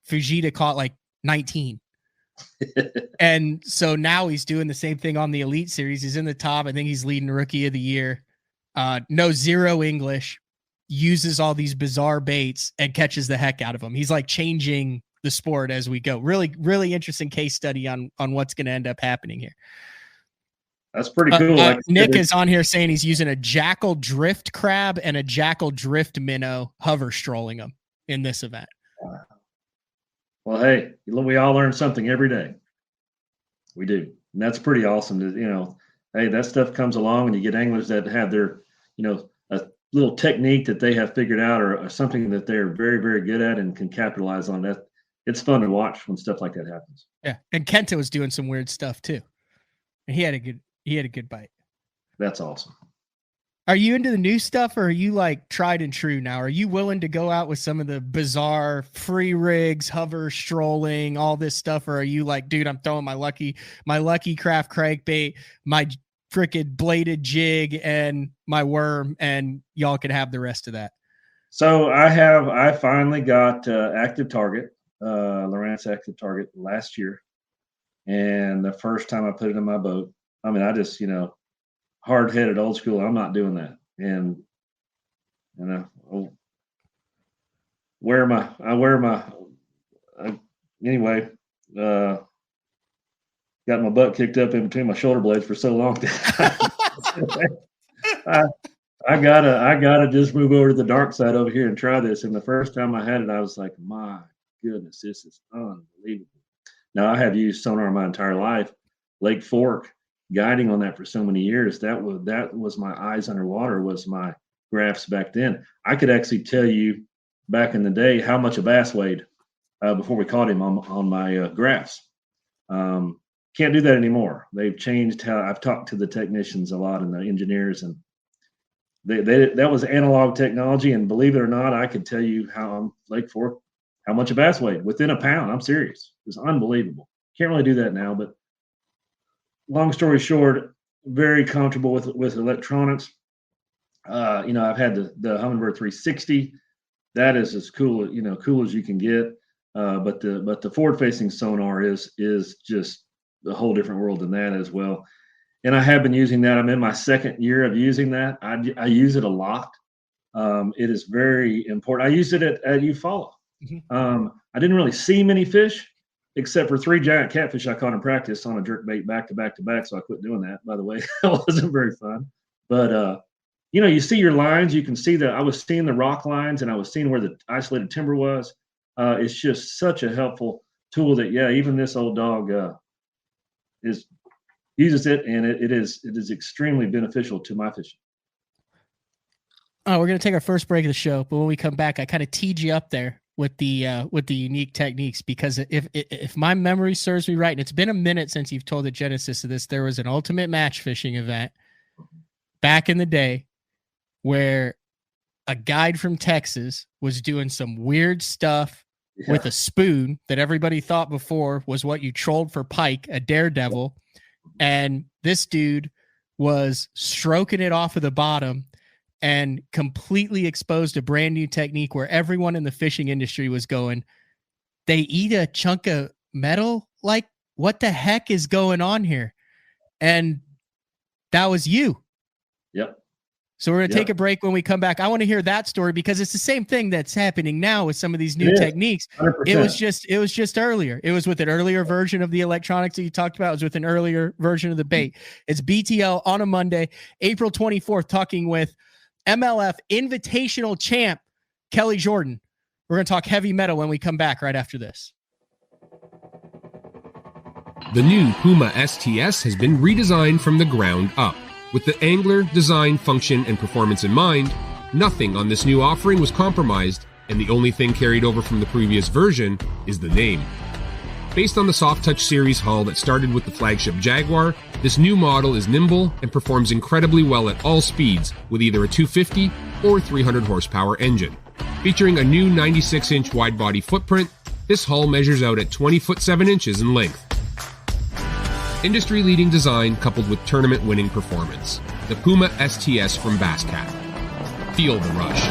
Fujita caught like 19. And so now he's doing the same thing on the Elite Series. He's in the top. I think he's leading Rookie of the Year. Knows 0 English, uses all these bizarre baits and catches the heck out of them. He's like changing the sport as we go. Really, really interesting case study on what's going to end up happening here. That's pretty cool. Nick is on here saying he's using a Jackal Drift crab and a Jackal Drift minnow hover strolling them in this event. Well, hey, we all learn something every day. We do. And that's pretty awesome to, hey, that stuff comes along and you get anglers that have their, a little technique that they have figured out or something that they're very, very good at and can capitalize on that. It's fun to watch when stuff like that happens. Yeah. And Kenta was doing some weird stuff too. And he had a good bite. That's awesome. Are you into the new stuff or are you like tried and true now? Are you willing to go out with some of the bizarre free rigs, hover strolling, all this stuff? Or are you like, dude, I'm throwing my lucky craft crankbait, my freaking bladed jig and my worm and y'all can have the rest of that? So I finally got Active Target, Lowrance Active Target last year. And the first time I put it in my boat, I mean, I just, hard-headed old school. I'm not doing that. And anyway, got my butt kicked up in between my shoulder blades for so long. I gotta just move over to the dark side over here and try this. And the first time I had it, I was like, my goodness, this is unbelievable. Now I have used sonar my entire life. Lake Fork, guiding on that for so many years, that was my eyes underwater, was my graphs back then. I could actually tell you back in the day how much a bass weighed before we caught him on my graphs. Can't do that anymore. They've changed how I've talked to the technicians a lot and the engineers, and that was analog technology. And believe it or not, I could tell you how Lake Fork, how much a bass weighed within a pound. I'm serious. It was unbelievable. Can't really do that now, but long story short, very comfortable with electronics. I've had the Humminbird 360. That is as cool as you can get. But the forward-facing sonar is just a whole different world than that as well. And I have been using that. I'm in my 2nd year of using that. I use it a lot. It is very important. I used it at Eufaula. Mm-hmm. I didn't really see many fish, except for 3 giant catfish I caught in practice on a jerk bait back to back to back. So I quit doing that, by the way. That wasn't very fun. But, you see your lines. You can see I was seeing the rock lines, and I was seeing where the isolated timber was. It's just such a helpful tool that, even this old dog uses it, and it is extremely beneficial to my fishing. Oh, we're going to take our first break of the show, but when we come back, I kind of teed you up there with the unique techniques, because if my memory serves me right, and it's been a minute since you've told the genesis of this, there was an ultimate match fishing event back in the day where a guide from Texas was doing some weird stuff with a spoon that everybody thought before was what you trolled for pike, a daredevil, and this dude was stroking it off of the bottom and completely exposed a brand new technique where everyone in the fishing industry was going, they eat a chunk of metal? Like, what the heck is going on here? And that was you. Yep. So we're going to take a break. When we come back, I want to hear that story, because it's the same thing that's happening now with some of these new techniques. 100%. It was just earlier. It was with an earlier version of the electronics that you talked about. It was with an earlier version of the bait. It's BTL on a Monday, April 24th, talking with MLF Invitational champ Kelly Jordon. We're going to talk heavy metal when we come back right after this. The new Puma STS has been redesigned from the ground up. With the angler, design, function, and performance in mind, nothing on this new offering was compromised, and the only thing carried over from the previous version is the name. Based on the Soft Touch series hull that started with the flagship Jaguar, this new model is nimble and performs incredibly well at all speeds with either a 250 or 300 horsepower engine. Featuring a new 96-inch wide-body footprint, this hull measures out at 20 foot 7 inches in length. Industry-leading design coupled with tournament-winning performance. The Puma STS from Basscat. Feel the rush.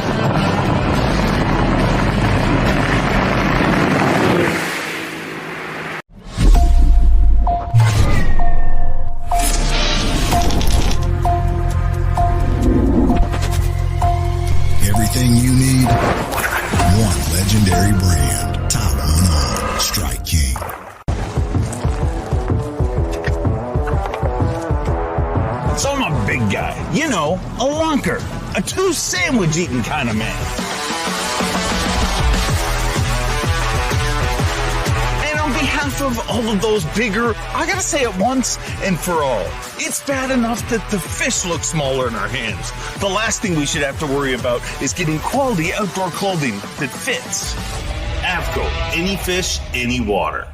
Everything you need, one legendary brand. Top one on Strike King. So I'm a big guy, a lunker, a 2 sandwich eating kind of man. And on behalf of all of those bigger, I gotta say it once and for all, it's bad enough that the fish look smaller in our hands. The last thing we should have to worry about is getting quality outdoor clothing that fits. AVCO, any fish, any water.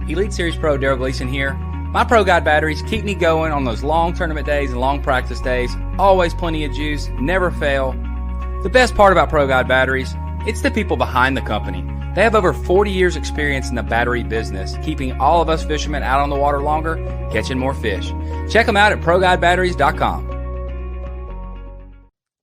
Elite Series Pro Daryl Gleason here. My Pro Guide batteries keep me going on those long tournament days and long practice days. Always plenty of juice, never fail. The best part about Pro Guide batteries, it's the people behind the company. They have over 40 years experience in the battery business, keeping all of us fishermen out on the water longer, catching more fish. Check them out at ProGuideBatteries.com.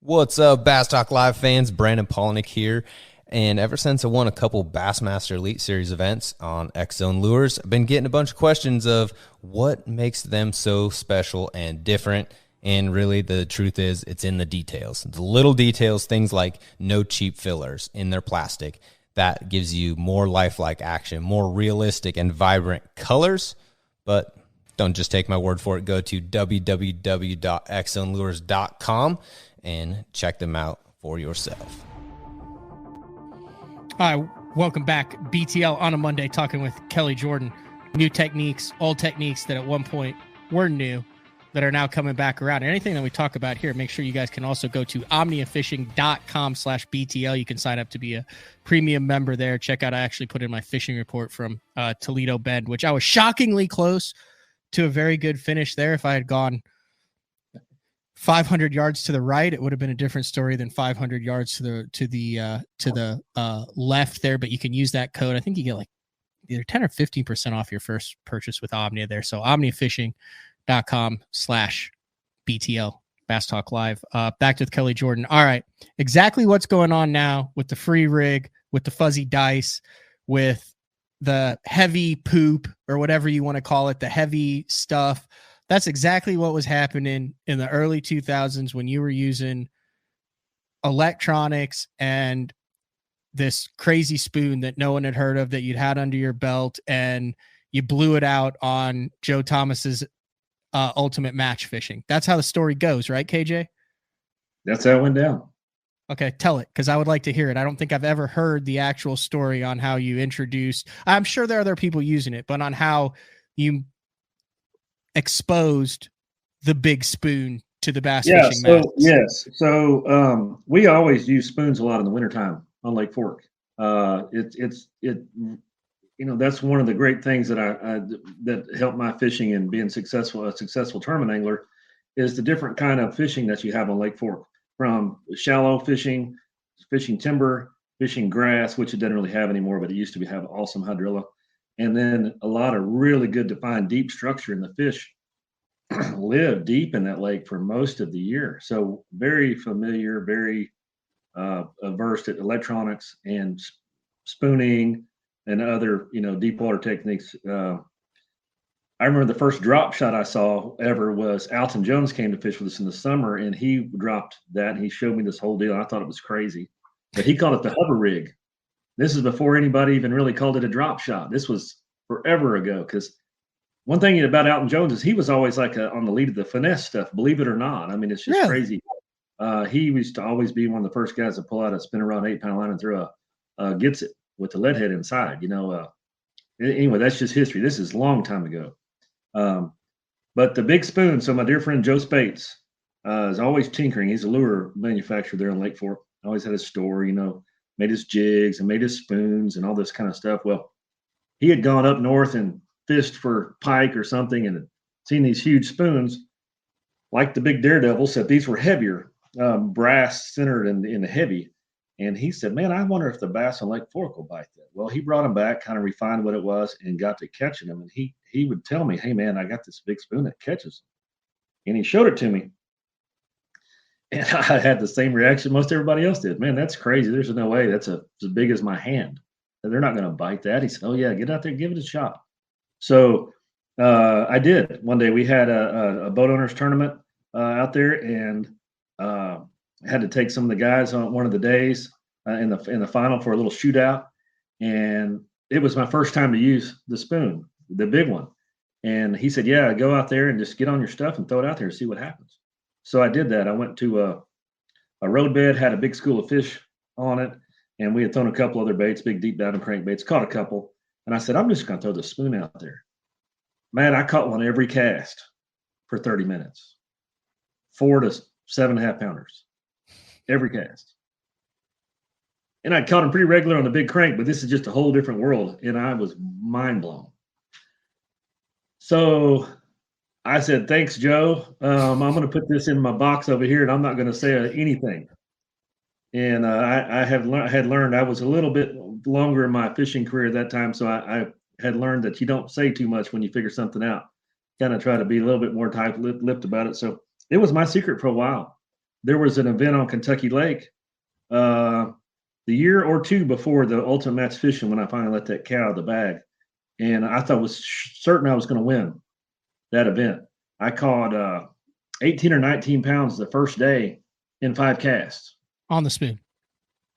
What's up, Bass Talk Live fans? Brandon Polnick here. And ever since I won a couple Bassmaster Elite Series events on X-Zone Lures, I've been getting a bunch of questions of what makes them so special and different. And really, the truth is, it's in the details. The little details, things like no cheap fillers in their plastic. That gives you more lifelike action, more realistic and vibrant colors. But don't just take my word for it. Go to www.xzonelures.com and check them out for yourself. Hi, welcome back. BTL on a Monday, talking with Kelly Jordon. New techniques, old techniques that at one point were new that are now coming back around. And anything that we talk about here, make sure you guys can also go to omniafishing.com/BTL. You can sign up to be a premium member there. Check out, I actually put in my fishing report from Toledo Bend, which I was shockingly close to a very good finish there. If I had gone 500 yards to the right, it would have been a different story than 500 yards to the left there. But you can use that code. I think you get like either 10 or 15% off your first purchase with Omnia there. So omniafishing.com/BTL Bass Talk Live. Back to Kelly Jordon. All right, exactly what's going on now with the free rig, with the fuzzy dice, with the heavy poop or whatever you want to call it, the heavy stuff. That's exactly what was happening in the early 2000s when you were using electronics and this crazy spoon that no one had heard of that you'd had under your belt, and you blew it out on Joe Thomas's ultimate match fishing. That's how the story goes, right, KJ? That's how it went down. Okay, tell it, because I would like to hear it. I don't think I've ever heard the actual story on how you introduced. I'm sure there are other people using it, but on how you exposed the big spoon to the bass fishing masses. Yes. So we always use spoons a lot in the wintertime on Lake Fork. That's one of the great things that that helped my fishing and being a successful tournament angler is the different kind of fishing that you have on Lake Fork, from shallow fishing timber, fishing grass, which it doesn't really have anymore, but it used to have awesome hydrilla, and then a lot of really good defined deep structure, and the fish live deep in that lake for most of the year. So very familiar, very versed at electronics and spooning and other, deep water techniques. I remember the first drop shot I saw ever was Alton Jones came to fish with us in the summer, and he dropped that, and he showed me this whole deal. I thought it was crazy, but he called it the hover rig. This is before anybody even really called it a drop shot. This was forever ago, because one thing about Alton Jones is he was always like on the lead of the finesse stuff, believe it or not. I mean, it's just crazy. He used to always be one of the first guys to pull out a spin around 8-pound line and throw a gets it with the lead head inside. Anyway, that's just history. This is a long time ago. But the big spoon. So my dear friend Joe Spates is always tinkering. He's a lure manufacturer there in Lake Fork. Always had a store, made his jigs and made his spoons and all this kind of stuff. Well, he had gone up north and fished for pike or something and had seen these huge spoons, like the big Daredevil, said these were heavier, brass centered and heavy. And he said, man, I wonder if the bass on Lake Fork will bite that. Well, he brought them back, kind of refined what it was, and got to catching them. And he would tell me, hey, man, I got this big spoon that catches them. And he showed it to me. And I had the same reaction most everybody else did. Man, that's crazy. There's no way. That's as big as my hand. They're not going to bite that. He said, oh, yeah, get out there, give it a shot. So I did. One day we had a boat owners tournament out there, and had to take some of the guys on one of the days in the final for a little shootout. And it was my first time to use the spoon, the big one. And he said, yeah, go out there and just get on your stuff and throw it out there and see what happens. So I did that. I went to a road bed, had a big school of fish on it, and we had thrown a couple other baits, big deep dive and crankbaits, caught a couple. And I said, I'm just going to throw the spoon out there. Man, I caught one every cast for 30 minutes, 4 to 7.5 pounders. Every cast. And I caught them pretty regular on the big crank, but this is just a whole different world. And I was mind blown. So I said, thanks, Joe. I'm going to put this in my box over here, and I'm not going to say anything. And I had learned, I was a little bit longer in my fishing career at that time. So I had learned that you don't say too much when you figure something out. Kind of try to be a little bit more tight-lipped about it. So it was my secret for a while. There was an event on Kentucky Lake the year or two before the Ultimate Match Fishing when I finally let that cat out of the bag. And I thought was certain I was going to win that event. I caught 18 or 19 pounds the first day in 5 casts. On the spoon?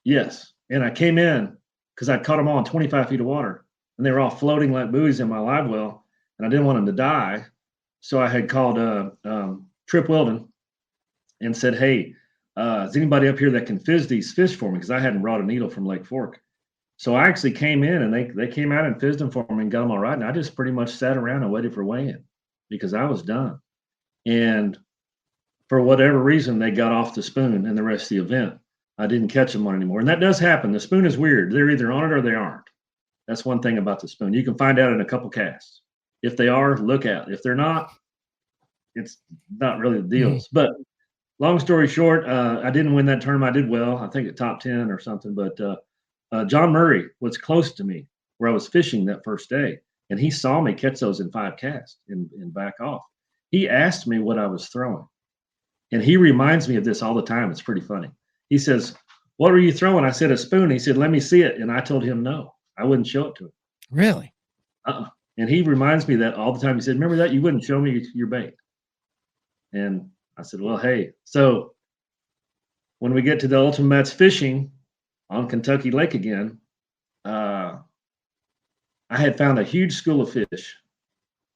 Yes. And I came in because I caught them all in 25 feet of water. And they were all floating like buoys in my live well. And I didn't want them to die. So I had called Trip Weldon and said, hey, is anybody up here that can fizz these fish for me? Because I hadn't brought a needle from Lake Fork. So I actually came in, and they came out and fizzed them for me and got them all right. And I just pretty much sat around and waited for weigh-in because I was done. And for whatever reason, they got off the spoon in the rest of the event. I didn't catch them on anymore. And that does happen. The spoon is weird. They're either on it or they aren't. That's one thing about the spoon. You can find out in a couple casts. If they are, look out. If they're not, it's not really the deals. But long story short, I didn't win that tournament. I did well. I think at top 10 or something. But John Murray was close to me where I was fishing that first day. And he saw me catch those in 5 casts and back off. He asked me what I was throwing. And he reminds me of this all the time. It's pretty funny. He says, what were you throwing? I said, a spoon. He said, let me see it. And I told him no. I wouldn't show it to him. Really? And he reminds me of that all the time. He said, remember that? You wouldn't show me your bait. And I said, well, hey. So when we get to the Ultimate Match Fishing on Kentucky Lake again, I had found a huge school of fish,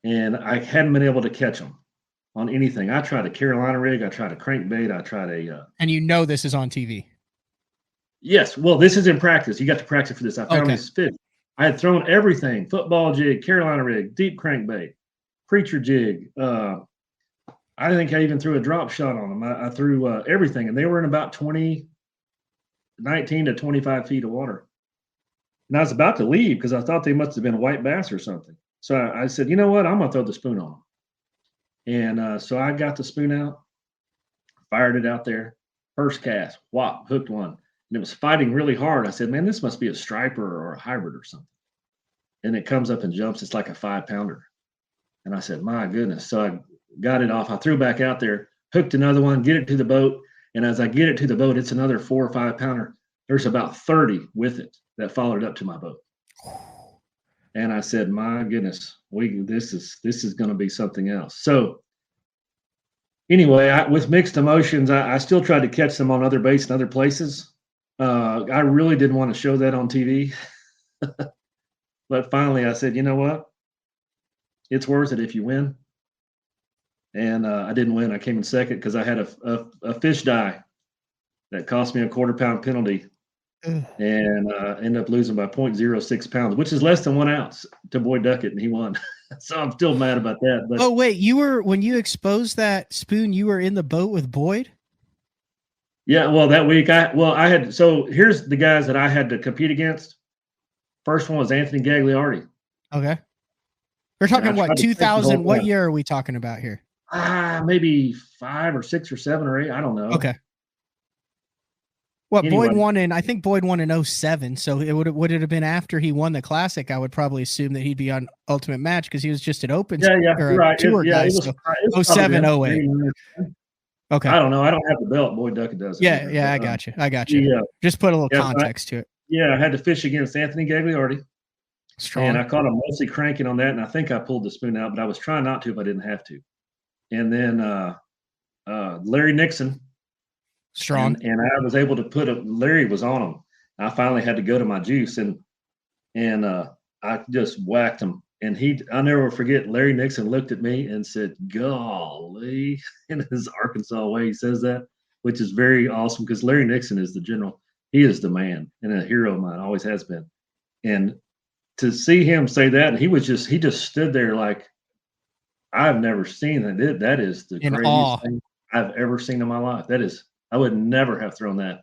and I hadn't been able to catch them on anything. I tried a Carolina rig, I tried a crankbait, I tried a. And this is on TV. Yes, well, this is in practice. You got to practice for this. I found this fish. I had thrown everything: football jig, Carolina rig, deep crankbait, preacher jig. I think I even threw a drop shot on them. I threw everything, and they were in about 19 to 25 feet of water. And I was about to leave because I thought they must have been a white bass or something. So I said, you know what? I'm going to throw the spoon on them. And so I got the spoon out, fired it out there. First cast, whop, hooked one. And it was fighting really hard. I said, man, this must be a striper or a hybrid or something. And it comes up and jumps. It's like a 5-pounder. And I said, my goodness. So I got it off. I threw back out there, hooked another one, get it to the boat. And as I get it to the boat, it's another 4 or 5-pounder. There's about 30 with it that followed up to my boat. And I said, my goodness, this is going to be something else. So anyway, with mixed emotions, I still tried to catch them on other baits and other places. I really didn't want to show that on TV. But finally I said, you know what? It's worth it if you win. And I didn't win. I came in second because I had a fish die that cost me a 1/4 pound penalty. And ended up losing by 0.06 pounds, which is less than 1 ounce to Boyd Duckett, and he won. So I'm still mad about that. But wait, when you exposed that spoon, you were in the boat with Boyd? Yeah, well, that week I had. So here's the guys that I had to compete against. First one was Anthony Gagliardi. Okay, we're talking what 2000? What year are we talking about here? Maybe 5 or 6 or 7 or 8. I don't know. Okay. What anyway. Boyd won in? I think Boyd won in 07. So would it have been after he won the Classic? I would probably assume that he'd be on Ultimate Match because he was just an Open. Right. Tour guy. So 07, 08. Okay. I don't know. I don't have the belt. Boyd Duckett does. Yeah. I got you. Yeah. Just put a little context to it. Yeah, I had to fish against Anthony Gagliardi. Strong. And I caught him mostly cranking on that, and I think I pulled the spoon out, but I was trying not to if I didn't have to. And then Larry Nixon. Strong. And I was able to Larry was on him. I finally had to go to my juice and I just whacked him. And I'll never forget, Larry Nixon looked at me and said, golly, in his Arkansas way, he says that, which is very awesome because Larry Nixon is the general. He is the man and a hero of mine, always has been. And to see him say that, and he just stood there like, I've never seen that. That is the craziest thing I've ever seen in my life. I would never have thrown that.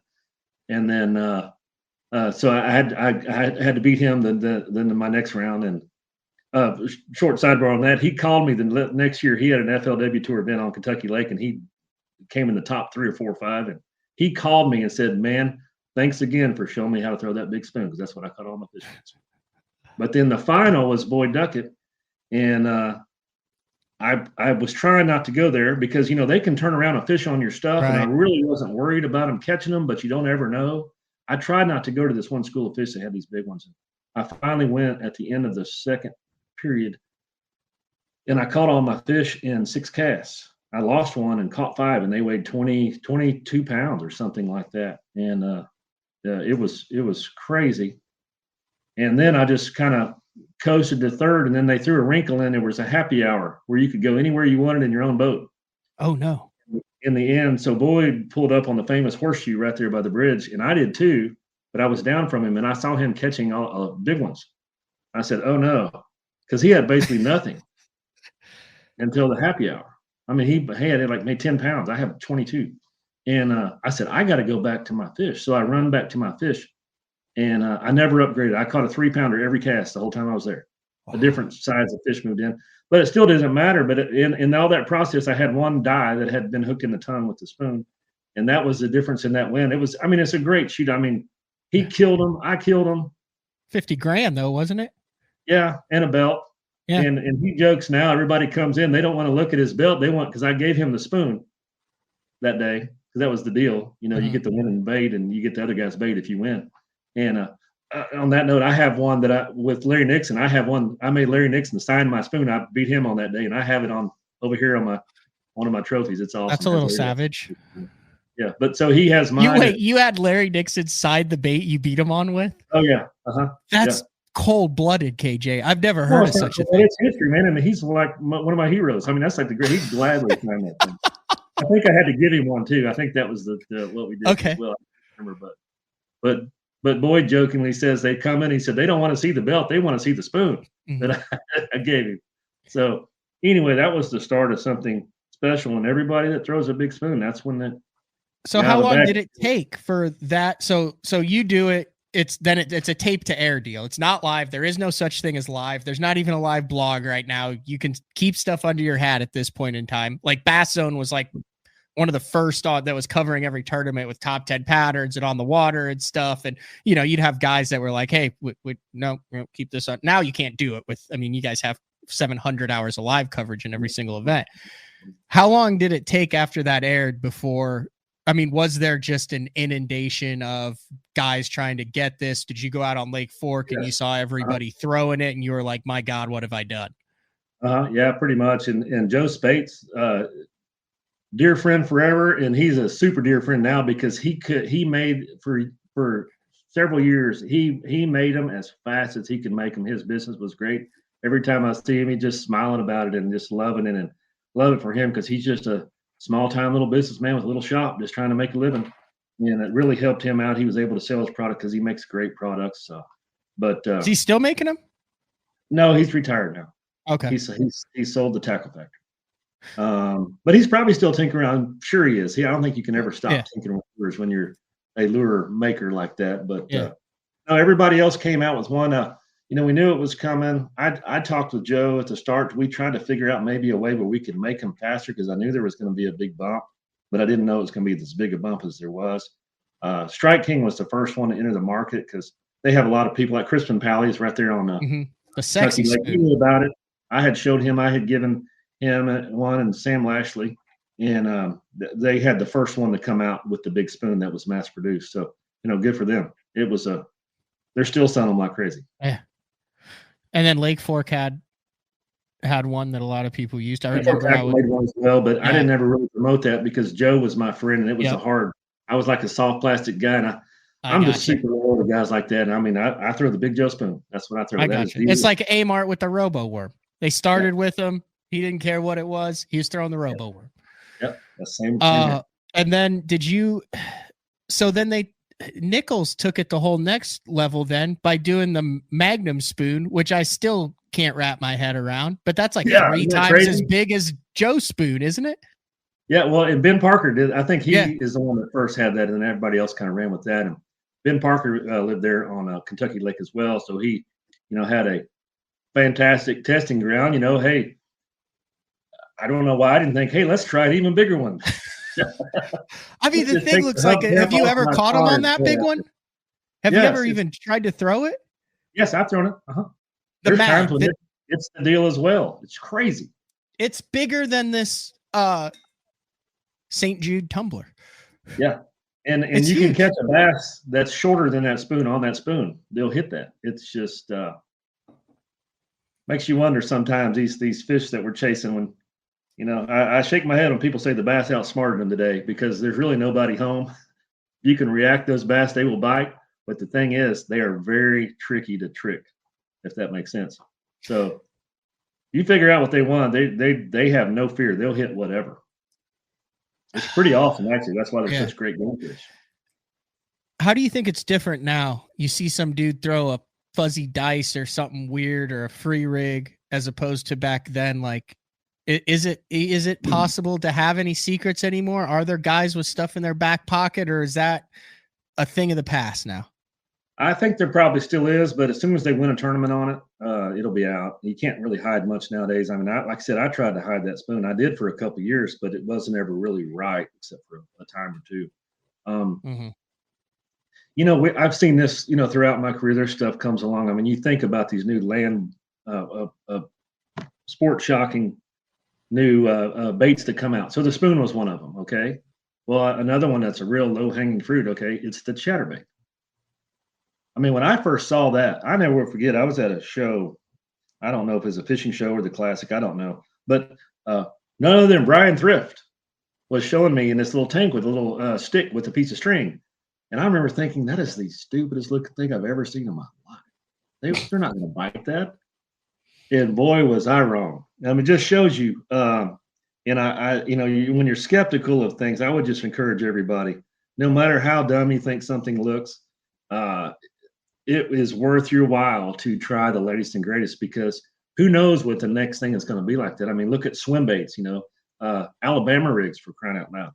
And then, so I had to beat him. Then my next round, and short sidebar on that, he called me the next year. He had an FLW Tour event on Kentucky Lake, and he came in the top 3 or 4 or 5. And he called me and said, "Man, thanks again for showing me how to throw that big spoon, because that's what I caught all my fish." But then the final was Boyd Duckett, and I was trying not to go there because, they can turn around and fish on your stuff. Right. And I really wasn't worried about them catching them, but you don't ever know. I tried not to go to this one school of fish that had these big ones. I finally went at the end of the second period, and I caught all my fish in 6 casts. I lost one and caught 5, and they weighed 22 pounds or something like that. And it was crazy. And then I just kind of coasted to third, and then they threw a wrinkle in. There was a happy hour where you could go anywhere you wanted in your own boat. Oh no. In the end, so Boyd pulled up on the famous horseshoe right there by the bridge, and I did too, but I was down from him, and I saw him catching all big ones. I said, oh no, because he had basically nothing until the happy hour. I mean, he had like made 10 pounds. I have 22. And I said, I got to go back to my fish. So I run back to my fish. And I never upgraded. I caught a 3-pounder every cast the whole time I was there. Wow. A different size of fish moved in, but it still doesn't matter. But in all that process, I had one die that had been hooked in the tongue with the spoon, and that was the difference in that win. It's a great shoot. I mean, he killed him. I killed him. 50 grand though, wasn't it? Yeah, and a belt. Yeah. And he jokes now. Everybody comes in, they don't want to look at his belt. They want, because I gave him the spoon that day, because that was the deal. You get the winning bait, and you get the other guy's bait if you win. And on that note, I have one with Larry Nixon. I have one. I made Larry Nixon sign my spoon. I beat him on that day, and I have it on over here on one of my trophies. It's awesome. That's a little savage. Yeah. But so he has mine. You had Larry Nixon side the bait you beat him on with? Oh yeah. That's cold-blooded, KJ. I've never heard of such a thing. It's history, man. And he's like one of my heroes. I mean, that's like the great. He'd gladly sign that thing. I think I had to give him one too. I think that was the what we did. Okay. As well, I don't remember, but Boyd jokingly says they come in. He said they don't want to see the belt; they want to see the spoon that I gave him. So anyway, that was the start of something special. And everybody that throws a big spoon, that's when that. So how long did it take for that? So you do it. It's a tape to air deal. It's not live. There is no such thing as live. There's not even a live blog right now. You can keep stuff under your hat at this point in time. Like Bass Zone was like one of the first that was covering every tournament with top 10 patterns and on the water and stuff. And, you'd have guys that were like, hey, no, keep this on. Now you can't do it you guys have 700 hours of live coverage in every single event. How long did it take after that aired before? Was there just an inundation of guys trying to get this? Did you go out on Lake Fork and you saw everybody throwing it and you were like, my God, what have I done? Yeah, pretty much. And Joe Spates, dear friend forever. And he's a super dear friend now because he made for several years, he made them as fast as he could make them. His business was great. Every time I see him, he's just smiling about it and just loving it, and love it for him because he's just a small time little businessman with a little shop just trying to make a living, and it really helped him out. He was able to sell his product because he makes great products. So, but is he still making them? No, he's retired now. Okay, he sold the tackle factory, but he's probably still tinkering around. I'm sure he is. I don't think you can ever stop tinkering with lures when you're a lure maker like that. But no, everybody else came out with one. We knew it was coming. I talked with Joe at the start. We tried to figure out maybe a way where we could make them faster because I knew there was going to be a big bump, but I didn't know it was going to be as big a bump as there was. Strike King was the first one to enter the market because they have a lot of people like Crispin Pally is right there on the sexy Lake. He knew about it. I had showed him. I had given him one and Sam Lashley, and they had the first one to come out with the big spoon that was mass produced. So good for them. It was they're still selling them like crazy. Yeah. And then Lake Fork had one that a lot of people used. I remember I made one as well, but I didn't ever really promote that because Joe was my friend, and it was I was like a soft plastic guy, and I'm just super loyal to guys like that. And I throw the Big Joe spoon. That's what I throw. It's like Amart with the Robo Worm. They started with him. He didn't care what it was. He was throwing the Robo Worm. Yep, the same. And then Nichols took it the whole next level then by doing the Magnum spoon, which I still can't wrap my head around, but that's like 3 times as big as Joe's spoon, isn't it? Yeah, well, and Ben Parker did. I think he is the one that first had that, and then everybody else kind of ran with that. And Ben Parker lived there on Kentucky Lake as well, so he, had a fantastic testing ground. Hey, I don't know why I didn't think, hey, let's try an even bigger one. The thing looks like it. Have you ever caught him on that big one? Have you ever even tried to throw it? Yes, I've thrown it. There's times when it's the deal as well. It's crazy. It's bigger than this St. Jude tumbler. Yeah. And you can catch a bass that's shorter than that spoon on that spoon. They'll hit that. It's just makes you wonder sometimes these fish that we're chasing when I shake my head when people say the bass outsmarted them today because there's really nobody home. You can react those bass, they will bite. But the thing is, they are very tricky to trick, if that makes sense. So you figure out what they want. They have no fear. They'll hit whatever. It's pretty awesome, actually. That's why they're such great game fish. How do you think it's different now? You see some dude throw a fuzzy dice or something weird or a free rig as opposed to back then, like, is it possible to have any secrets anymore? Are there guys with stuff in their back pocket, or is that a thing of the past now? I think there probably still is, but as soon as they win a tournament on it, it'll be out. You can't really hide much nowadays. Like I said, I tried to hide that spoon. I did for a couple of years, but it wasn't ever really right, except for a time or two. I've seen this, throughout my career. Their stuff comes along. You think about these new land, sport shocking new baits that come out. So the spoon was one of them. Okay. Well, another one that's a real low hanging fruit. Okay. It's the chatterbait. When I first saw that, I never will forget. I was at a show. I don't know if it's a fishing show or the classic. I don't know. But none other than Brian Thrift was showing me in this little tank with a little stick with a piece of string. And I remember thinking, that is the stupidest looking thing I've ever seen in my life. They're not going to bite that. And boy, was I wrong. I mean, it just shows you. And I when you're skeptical of things, I would just encourage everybody, no matter how dumb you think something looks, it is worth your while to try the latest and greatest, because who knows what the next thing is going to be like that. I mean, look at SWIMBAITS, Alabama rigs, for crying out loud.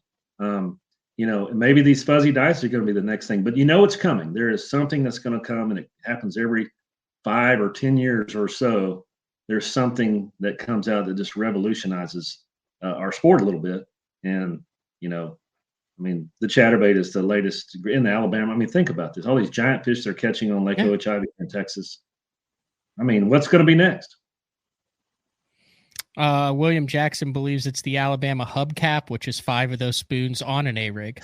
Maybe these fuzzy dice are going to be the next thing, but it's coming. There is something that's going to come, and it happens every 5 or 10 years or so. There's something that comes out that just revolutionizes our sport a little bit. And, the chatterbait is the latest in Alabama. I mean, think about this. All these giant fish they're catching on Lake Eufaula in Texas. I mean, what's going to be next? William Jackson believes it's the Alabama hubcap, which is 5 of those spoons on an A-rig.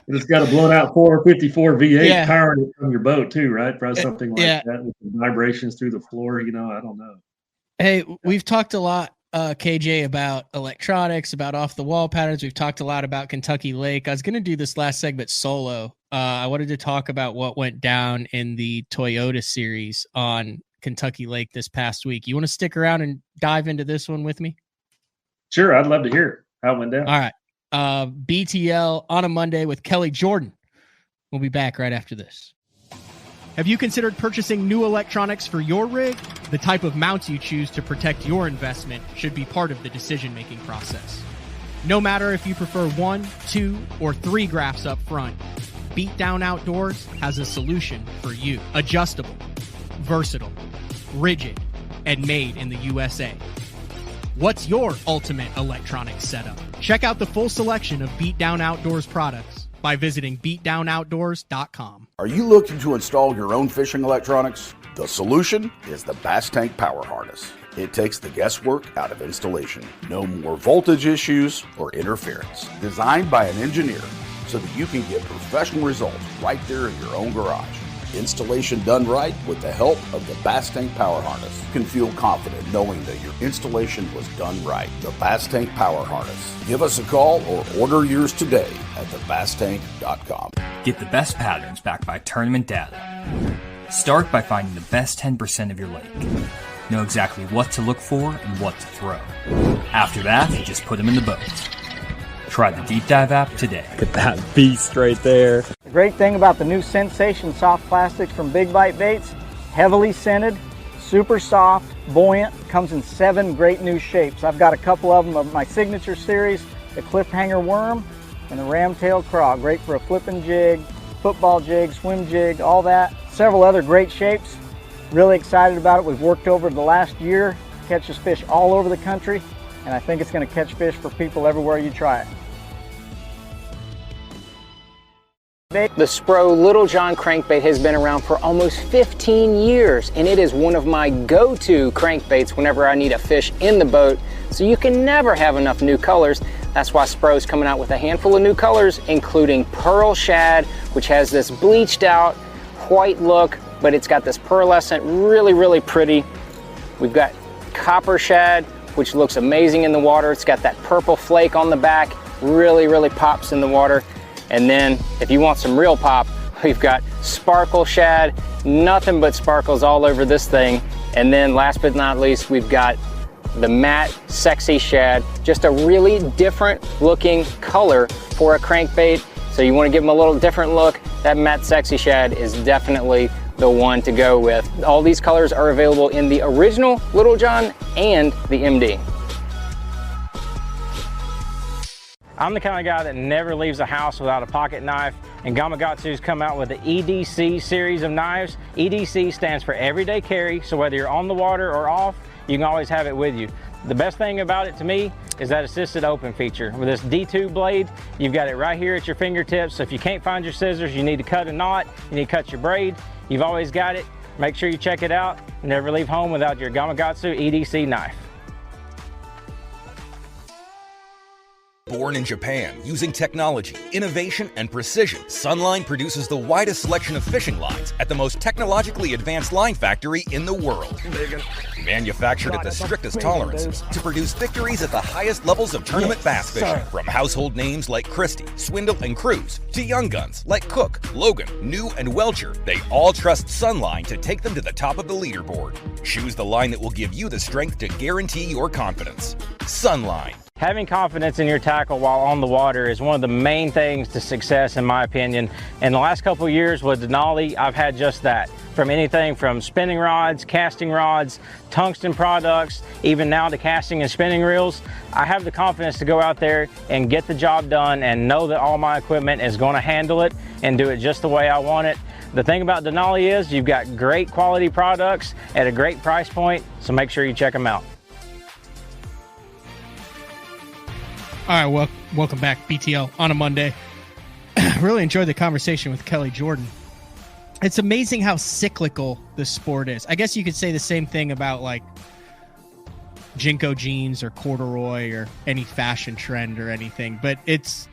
It's got a blown out 454 V8 powering it from your boat too, right? Probably something like that with the vibrations through the floor. I don't know. Hey, we've talked a lot, KJ, about electronics, about off the wall patterns. We've talked a lot about Kentucky Lake. I was going to do this last segment solo. I wanted to talk about what went down in the Toyota series on Kentucky Lake this past week. You want to stick around and dive into this one with me? Sure. I'd love to hear how it went down. All right. BTL on a Monday with Kelly Jordon. We'll be back right after this. Have you considered purchasing new electronics for your rig? The type of mounts you choose to protect your investment should be part of the decision-making process. No matter if you prefer 1, 2, or 3 graphs up front, Beatdown Outdoors has a solution for you. Adjustable, versatile, rigid, and made in the USA. What's your ultimate electronics setup? Check out the full selection of Beatdown Outdoors products by visiting beatdownoutdoors.com. Are you looking to install your own fishing electronics? The solution is the Bass Tank Power Harness. It takes the guesswork out of installation. No more voltage issues or interference. Designed by an engineer so that you can get professional results right there in your own garage. Installation done right with the help of the Bass Tank Power Harness. You can feel confident knowing that your installation was done right. The Bass Tank Power Harness. Give us a call or order yours today at thebasstank.com. Get the best patterns backed by tournament data. Start by finding the best 10% of your lake. Know exactly what to look for and what to throw. After that, just put them in the boat. Try the Deep Dive app today. Look at that beast right there. The great thing about the new Sensation soft plastics from Big Bite Baits, heavily scented, super soft, buoyant, comes in 7 great new shapes. I've got a couple of them of my signature series, the cliffhanger worm and the ramtail craw. Great for a flipping jig, football jig, swim jig, all that. Several other great shapes. Really excited about it. We've worked over the last year, catches fish all over the country, and I think it's going to catch fish for people everywhere you try it. The Spro Little John crankbait has been around for almost 15 years, and it is one of my go-to crankbaits whenever I need a fish in the boat, so you can never have enough new colors. That's why Spro's coming out with a handful of new colors, including Pearl Shad, which has this bleached out white look, but it's got this pearlescent, really pretty. We've got Copper Shad, which looks amazing in the water. It's got that purple flake on the back, really pops in the water. And then if you want some real pop, we've got Sparkle Shad, nothing but sparkles all over this thing. And then last but not least, we've got the matte Sexy Shad, just a really different looking color for a crankbait. So you want to give them a little different look, that matte Sexy Shad is definitely the one to go with. All these colors are available in the original Little John and the MD. I'm the kind of guy that never leaves the house without a pocket knife, and Gamakatsu's come out with the EDC series of knives. EDC stands for everyday carry, so whether you're on the water or off, you can always have it with you. The best thing about it to me is that assisted open feature. With this D2 blade, you've got it right here at your fingertips, so if you can't find your scissors, you need to cut a knot, you need to cut your braid, you've always got it. Make sure you check it out. Never leave home without your Gamakatsu EDC knife. Born in Japan, using technology, innovation, and precision, Sunline produces the widest selection of fishing lines at the most technologically advanced line factory in the world. Manufactured at the strictest tolerances to produce victories at the highest levels of tournament bass fishing. From household names like Christie, Swindle, and Cruz, to young guns like Cook, Logan, New, and Welcher, they all trust Sunline to take them to the top of the leaderboard. Choose the line that will give you the strength to guarantee your confidence. Sunline. Having confidence in your tackle while on the water is one of the main things to success, in my opinion. In the last couple of years with Denali, I've had just that. From anything from spinning rods, casting rods, tungsten products, even now to casting and spinning reels, I have the confidence to go out there and get the job done and know that all my equipment is going to handle it and do it just the way I want it. The thing about Denali is you've got great quality products at a great price point, so make sure you check them out. All right, well, welcome back, BTL, on a Monday. Really enjoyed the conversation with Kelly Jordon. It's amazing how cyclical this sport is. I guess you could say the same thing about, like, Jinko jeans or corduroy or any fashion trend or anything. But it's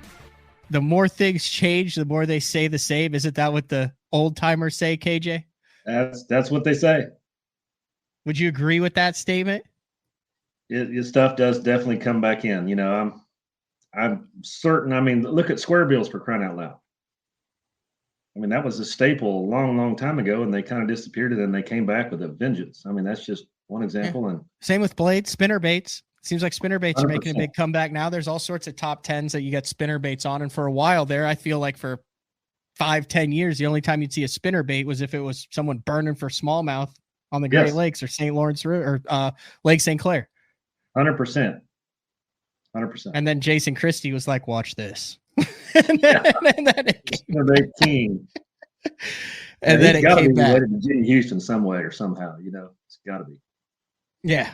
the more things change, the more they say the same. Isn't that what the old timers say, KJ? That's what they say. Would you agree with that statement? It stuff does definitely come back in. You know, I'm certain. I mean, look at square bills, for crying out loud. I mean, that was a staple a long, long time ago, and they kind of disappeared, and then they came back with a vengeance. I mean, that's just one example. And same with blades, spinner baits. Seems like spinner baits 100%. Are making a big comeback now. There's all sorts of top 10s that you get spinner baits on, and for a while there, I feel like for 5-10 years, the only time you'd see a spinner bait was if it was someone burning for smallmouth on the Great Lakes or St. Lawrence River or Lake St. Clair. 100%. 100%. And then Jason Christie was like, watch this. and then it came king. And then it came back. To Jimmy Houston some way or somehow, you know, it's got to be. Yeah.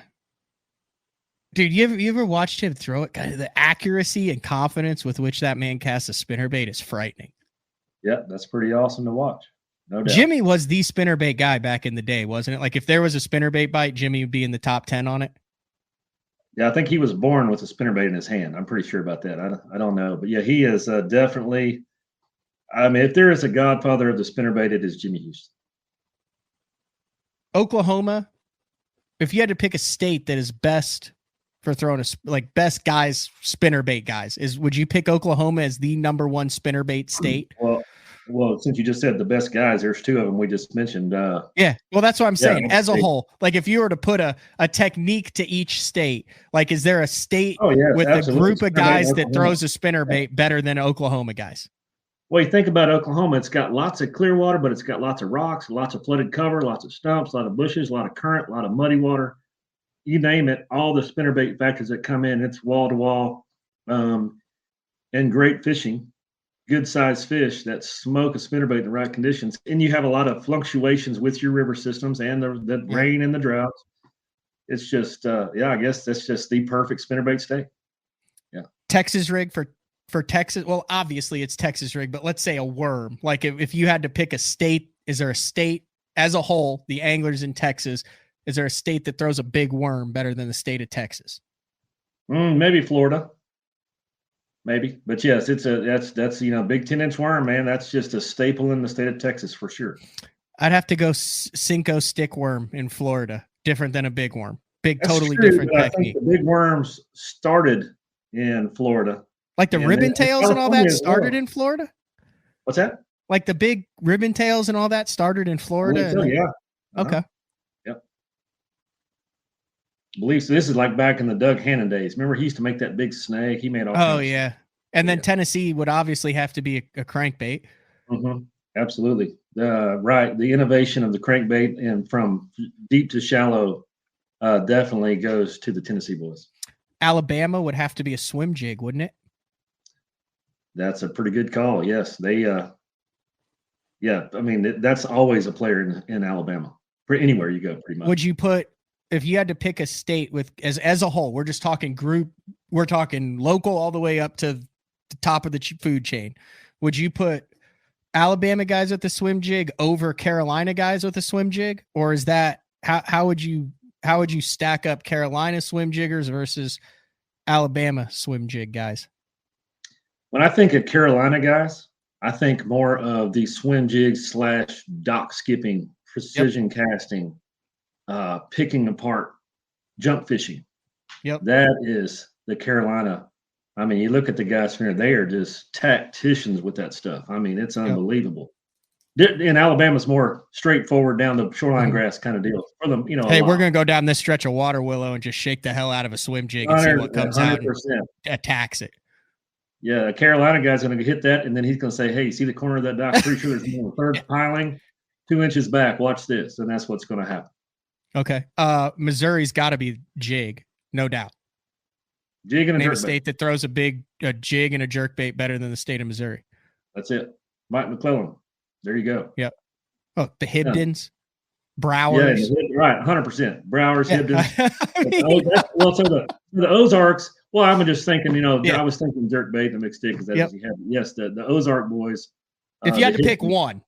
Dude, you ever watched him throw it? God, the accuracy and confidence with which that man casts a spinnerbait is frightening. Yeah, that's pretty awesome to watch. No doubt. Jimmy was the spinnerbait guy back in the day, wasn't it? Like if there was a spinnerbait bite, Jimmy would be in the top 10 on it. Yeah, I think he was born with a spinnerbait in his hand. I'm pretty sure about that. I don't know. But yeah, he is definitely, I mean, if there is a godfather of the spinnerbait, it is Jimmy Houston. Oklahoma, if you had to pick a state that is best for throwing best guys, spinnerbait guys, would you pick Oklahoma as the number one spinnerbait state? Well, since you just said the best guys, there's two of them we just mentioned. Yeah, well, that's what I'm saying. As a whole, like if you were to put a technique to each state, like is there a state with a group of guys that throws a spinnerbait better than Oklahoma guys? Well, you think about Oklahoma, it's got lots of clear water, but it's got lots of rocks, lots of flooded cover, lots of stumps, a lot of bushes, a lot of current, a lot of muddy water. You name it, all the spinnerbait factors that come in, it's wall to wall, and great fishing. Good sized fish that smoke a spinnerbait in the right conditions. And you have a lot of fluctuations with your river systems and the rain and the droughts. It's just, I guess that's just the perfect spinnerbait state. Yeah. Texas rig for Texas. Well, obviously it's Texas rig, but let's say a worm. Like if you had to pick a state, is there a state as a whole, the anglers in Texas, is there a state that throws a big worm better than the state of Texas? Maybe Florida. Maybe, but yes, that's big 10-inch worm, man. That's just a staple in the state of Texas for sure. I'd have to go Cinco stick worm in Florida, different than a big worm. That's totally true, different technique. I think the big worms started in Florida, like the ribbon tails and all that started in Florida. What's that? Like the big ribbon tails and all that started in Florida. Okay. Yep. I believe so. This is like back in the Doug Hannon days. Remember, he used to make that big snake. He made all. Oh yeah, and then Tennessee would obviously have to be a crankbait. Mm-hmm. Absolutely, right. The innovation of the crankbait and from deep to shallow definitely goes to the Tennessee boys. Alabama would have to be a swim jig, wouldn't it? That's a pretty good call. Yes, they. Yeah, I mean that's always a player in Alabama. Anywhere you go, pretty much. Would you put? If you had to pick a state with as a whole, we're just talking group, we're talking local all the way up to the top of the food chain. Would you put Alabama guys with the swim jig over Carolina guys with the swim jig? Or is that how would you stack up Carolina swim jiggers versus Alabama swim jig guys? When I think of Carolina guys, I think more of the swim jigs / dock skipping, precision casting, picking apart, jump fishing. Yep. That is the Carolina. I mean, you look at the guys from here, they are just tacticians with that stuff. I mean, it's unbelievable. In Alabama's more straightforward down the shoreline grass kind of deal for them, Hey, we're gonna go down this stretch of water willow and just shake the hell out of a swim jig and see what comes out and attacks it. Yeah, a Carolina guy's gonna hit that, and then he's gonna say, "Hey, see the corner of that dock? Pretty sure there's more third piling, 2 inches back. Watch this," and that's what's gonna happen. Okay. Missouri's got to be jig, no doubt. Jig and a Name jerkbait. a state that throws a jig and a jerkbait better than the state of Missouri. That's it. Mike McClellan. There you go. Yep. Oh, the Hibdons, Browers. Yeah, right. 100%. Browers, Hibdons. So the Ozarks. Well, I'm just thinking. I was thinking jerkbait and mixed stick because that's what you had. Yes, the Ozark boys. If you had to pick one,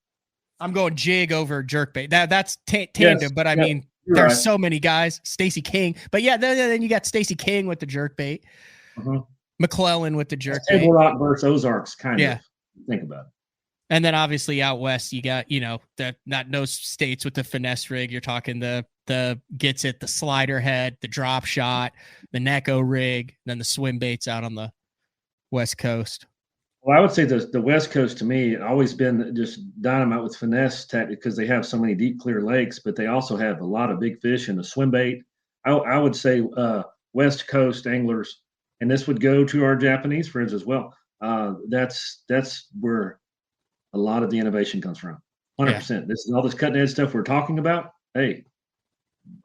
I'm going jig over jerkbait. That's tandem, but I mean, there's so many guys. Stacey King, but then you got Stacey King with the jerkbait. McClellan with the jerkbait. Table Rock versus Ozarks, kind of. Think about it. And then obviously out west, you got no states with the finesse rig. You're talking the gets it, the slider head, the drop shot, the Neko rig, then the swim baits out on the west coast. Well, I would say the West Coast to me always been just dynamite with finesse tactic because they have so many deep, clear lakes, but they also have a lot of big fish and the swim bait. I would say West Coast anglers, and this would go to our Japanese friends as well. That's where a lot of the innovation comes from. 100%. This is all this cutting edge stuff we're talking about. Hey,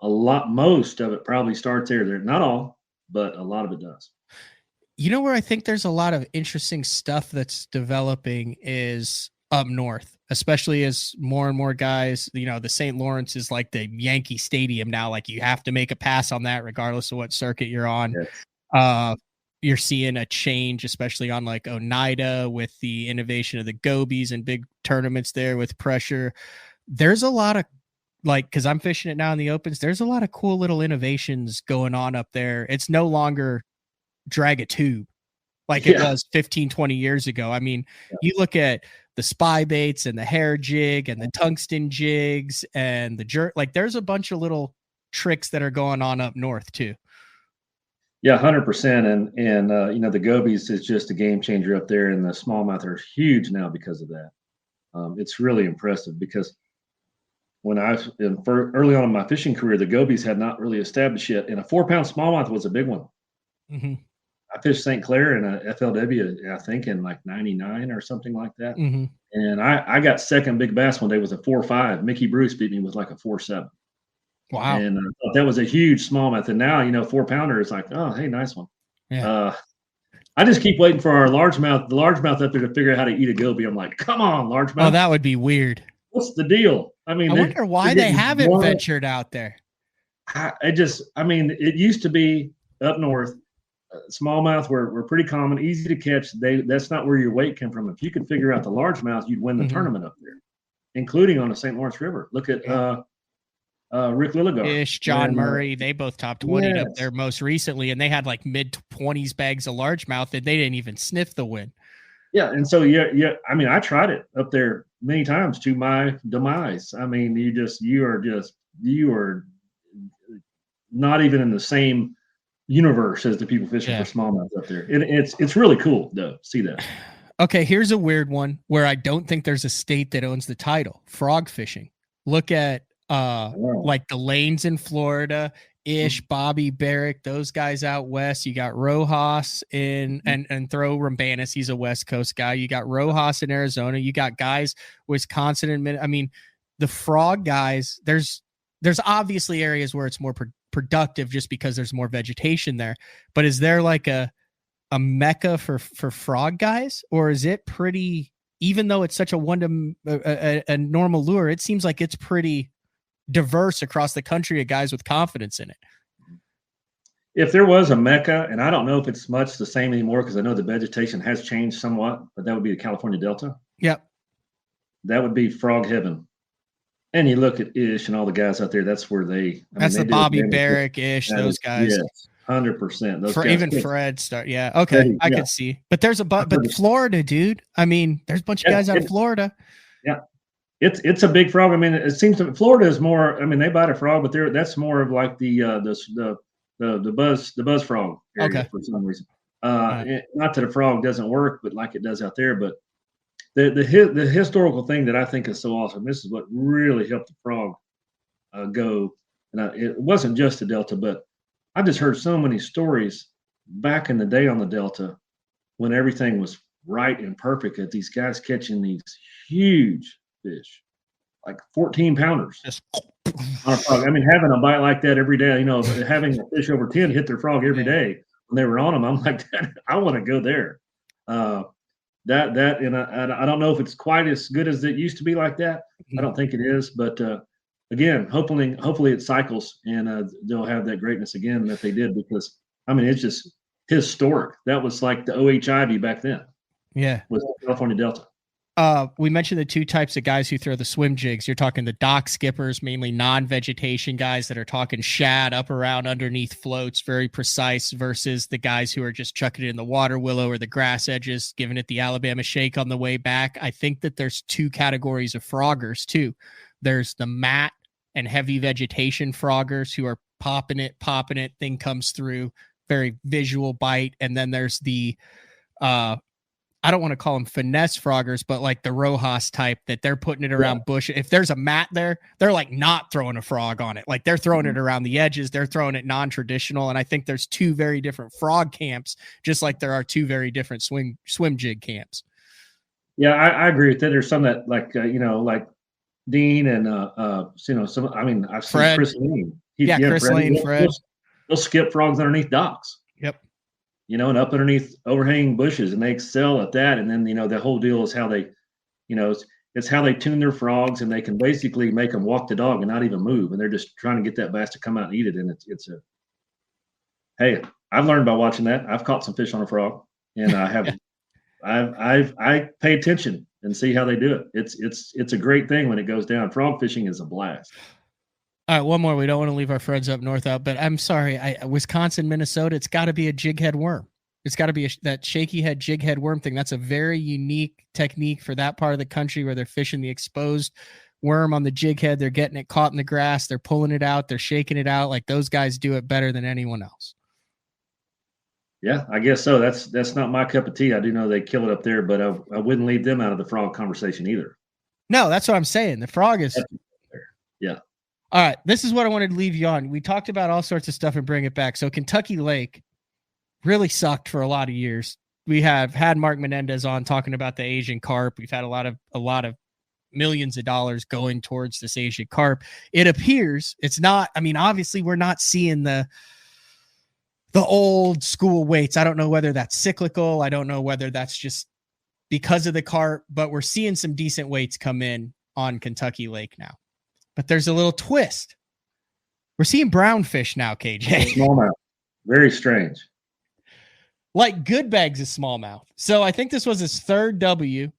most of it probably starts there. Not all, but a lot of it does. You know where I think there's a lot of interesting stuff that's developing is up north, especially as more and more guys, the St. Lawrence is like the Yankee Stadium now. Like you have to make a pass on that regardless of what circuit you're on. Yes. You're seeing a change, especially on like Oneida with the innovation of the gobies and big tournaments there with pressure. There's a lot of because I'm fishing it now in the opens. There's a lot of cool little innovations going on up there. It's no longer drag a tube like it was 15, 20 years ago. I mean, you look at the spy baits and the hair jig and the tungsten jigs and the jerk, there's a bunch of little tricks that are going on up north too. Yeah, 100%. And the gobies is just a game changer up there, and the smallmouth are huge now because of that. It's really impressive because when early on in my fishing career, the gobies had not really established yet, and a 4-pound smallmouth was a big one. Mm-hmm. I fished St. Clair in a FLW, I think in like 99 or something like that. Mm-hmm. And I got second big bass one day with a 4.5. Mickey Bruce beat me with like a 4.7. Wow. And that was a huge smallmouth. And now, 4-pounder is like, oh, hey, nice one. Yeah. I just keep waiting for the largemouth up there to figure out how to eat a goby. I'm like, come on, largemouth. Oh, that would be weird. What's the deal? I mean, I wonder why they haven't ventured out there. It used to be up north. Smallmouth were pretty common, easy to catch. That's not where your weight came from. If you could figure out the largemouth, you'd win the tournament up there, including on the St. Lawrence River. Look at Rick Lilligar. Ish, John Murray, they both top 20 up there most recently, and they had like mid-20s bags of largemouth, and they didn't even sniff the win. Yeah, and so I tried it up there many times to my demise. I mean, you are not even in the same universe as the people fishing for smallmouth up there. It's really cool though. See that. Okay, here's a weird one where I don't think there's a state that owns the title. Frog fishing. Look at like the lanes in Florida, Ish, Bobby Barrick, those guys out west. You got Rojas and throw Rambanis. He's a West Coast guy. You got Rojas in Arizona. You got guys Wisconsin and I mean, the frog guys. There's obviously areas where it's more productive just because there's more vegetation there. But is there like a mecca for frog guys, or is it pretty? Even though it's such a normal lure, it seems like it's pretty diverse across the country of guys with confidence in it. If there was a mecca, and I don't know if it's much the same anymore because I know the vegetation has changed somewhat, but that would be the California Delta. Yep. That would be frog heaven. And you look at Ish and all the guys out there, that's where that's the Bobby Barrick, Ish, those guys. Yes. 100%. For even Fred start. Yeah. Okay. I could see, but there's but Florida, dude. I mean, there's a bunch of guys out of Florida. Yeah. It's a big frog. I mean, it seems to Florida is more, I mean, they bite a frog, but that's more of like the buzz frog area for some reason. Not that a frog doesn't work, but like it does out there. But the historical thing that I think is so awesome, this is what really helped the frog go. And it wasn't just the Delta, but I just heard so many stories back in the day on the Delta when everything was right and perfect at these guys catching these huge fish, like 14 pounders on a frog. I mean, having a bite like that every day, having a fish over 10 hit their frog every day when they were on them. I'm like, I want to go there. And I don't know if it's quite as good as it used to be like that. I don't think it is, but again, hopefully it cycles and they'll have that greatness again that they did, because I mean, it's just historic. That was like the OH Ivy back then. Yeah. Was California Delta. We mentioned the two types of guys who throw the swim jigs. You're talking the dock skippers, mainly non-vegetation guys that are talking shad up around underneath floats, very precise, versus the guys who are just chucking it in the water willow or the grass edges, giving it the Alabama shake on the way back. I think that there's two categories of froggers too. There's the mat and heavy vegetation froggers who are popping it, thing comes through, very visual bite. And then there's the, I don't want to call them finesse froggers, but like the Rojas type that they're putting it around bush. If there's a mat there, they're like not throwing a frog on it. Like they're throwing it around the edges. They're throwing it non-traditional. And I think there's two very different frog camps, just like there are two very different swim jig camps. Yeah, I agree with that. There's some that like Dean and some. I mean, I've seen Fred. Chris Lane. Chris Lane, Fred. They'll skip frogs underneath docks. Yep. And up underneath overhanging bushes, and they excel at that. And then the whole deal is how they, it's how they tune their frogs, and they can basically make them walk the dog and not even move, and they're just trying to get that bass to come out and eat it. And hey, I've learned by watching that. I've caught some fish on a frog, and I have. I pay attention and see how they do it. It's a great thing when it goes down. Frog fishing is a blast. All right, one more. We don't want to leave our friends up north out, but I'm sorry. Wisconsin, Minnesota, it's got to be a jig head worm. It's got to be that shaky head jig head worm thing. That's a very unique technique for that part of the country where they're fishing the exposed worm on the jig head. They're getting it caught in the grass. They're pulling it out. They're shaking it out. Like those guys do it better than anyone else. Yeah, I guess so. That's not my cup of tea. I do know they kill it up there, but I wouldn't leave them out of the frog conversation either. No, that's what I'm saying. The frog is. Yeah. All right. This is what I wanted to leave you on. We talked about all sorts of stuff and bring it back. So Kentucky Lake really sucked for a lot of years. We have had Mark Menendez on talking about the Asian carp. We've had a lot of millions of dollars going towards this Asian carp. It appears it's not. I mean, obviously, we're not seeing the old school weights. I don't know whether that's cyclical. I don't know whether that's just because of the carp, but we're seeing some decent weights come in on Kentucky Lake now. But there's a little twist. We're seeing brown fish now, KJ. Smallmouth. Very strange. Like Good Bags is smallmouth. So I think this was his third W,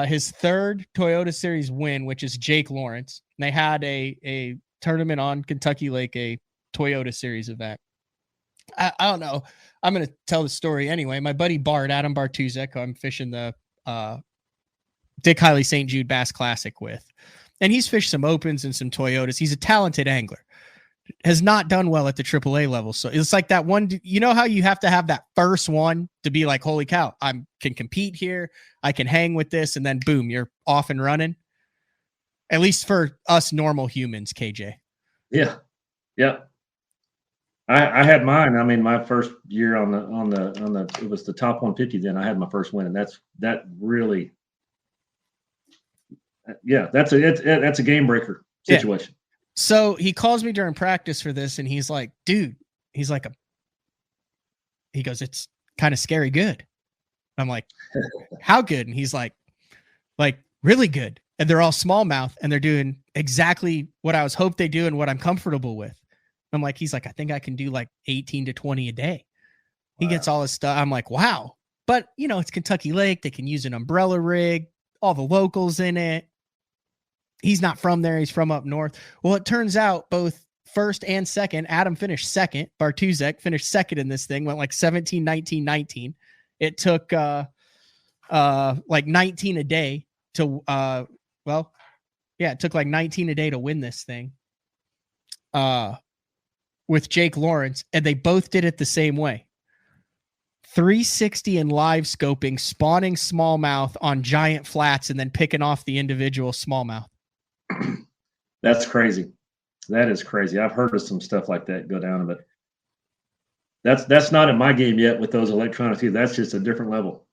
his third Toyota Series win, which is Jake Lawrence. And they had a tournament on Kentucky Lake, a Toyota Series event. I don't know. I'm going to tell the story anyway. My buddy Bart, Adam Bartuzek, I'm fishing the Dick Hiley St. Jude Bass Classic with. And he's fished some Opens and some Toyotas. He's a talented angler. Has not done well at the AAA level. So it's like that one, how you have to have that first one to be like, holy cow, I can compete here. I can hang with this. And then boom, you're off and running. At least for us normal humans, KJ. Yeah. Yeah. I had mine. I mean, my first year on the it was the top 150. Then I had my first win, and that's a game breaker situation. Yeah. So he calls me during practice for this, and he's like, "Dude," he goes, "It's kind of scary good." I'm like, "How good?" And he's like really good. And they're all smallmouth, and they're doing exactly what I was hoped they do and what I'm comfortable with. I'm like, he's like, I think I can do like 18 to 20 a day. He gets all his stuff. I'm like, wow. But, it's Kentucky Lake. They can use an umbrella rig, all the locals in it. He's not from there. He's from up north. Well, it turns out both first and second. Adam finished second. Bartuzek finished second in this thing, went like 17, 19, 19. It took like 19 a day to it took like 19 a day to win this thing. With Jake Lawrence, and they both did it the same way. 360 and live scoping, spawning smallmouth on giant flats, and then picking off the individual smallmouth. That's crazy. That is crazy. I've heard of some stuff like that go down, but that's not in my game yet with those electronics either. That's just a different level.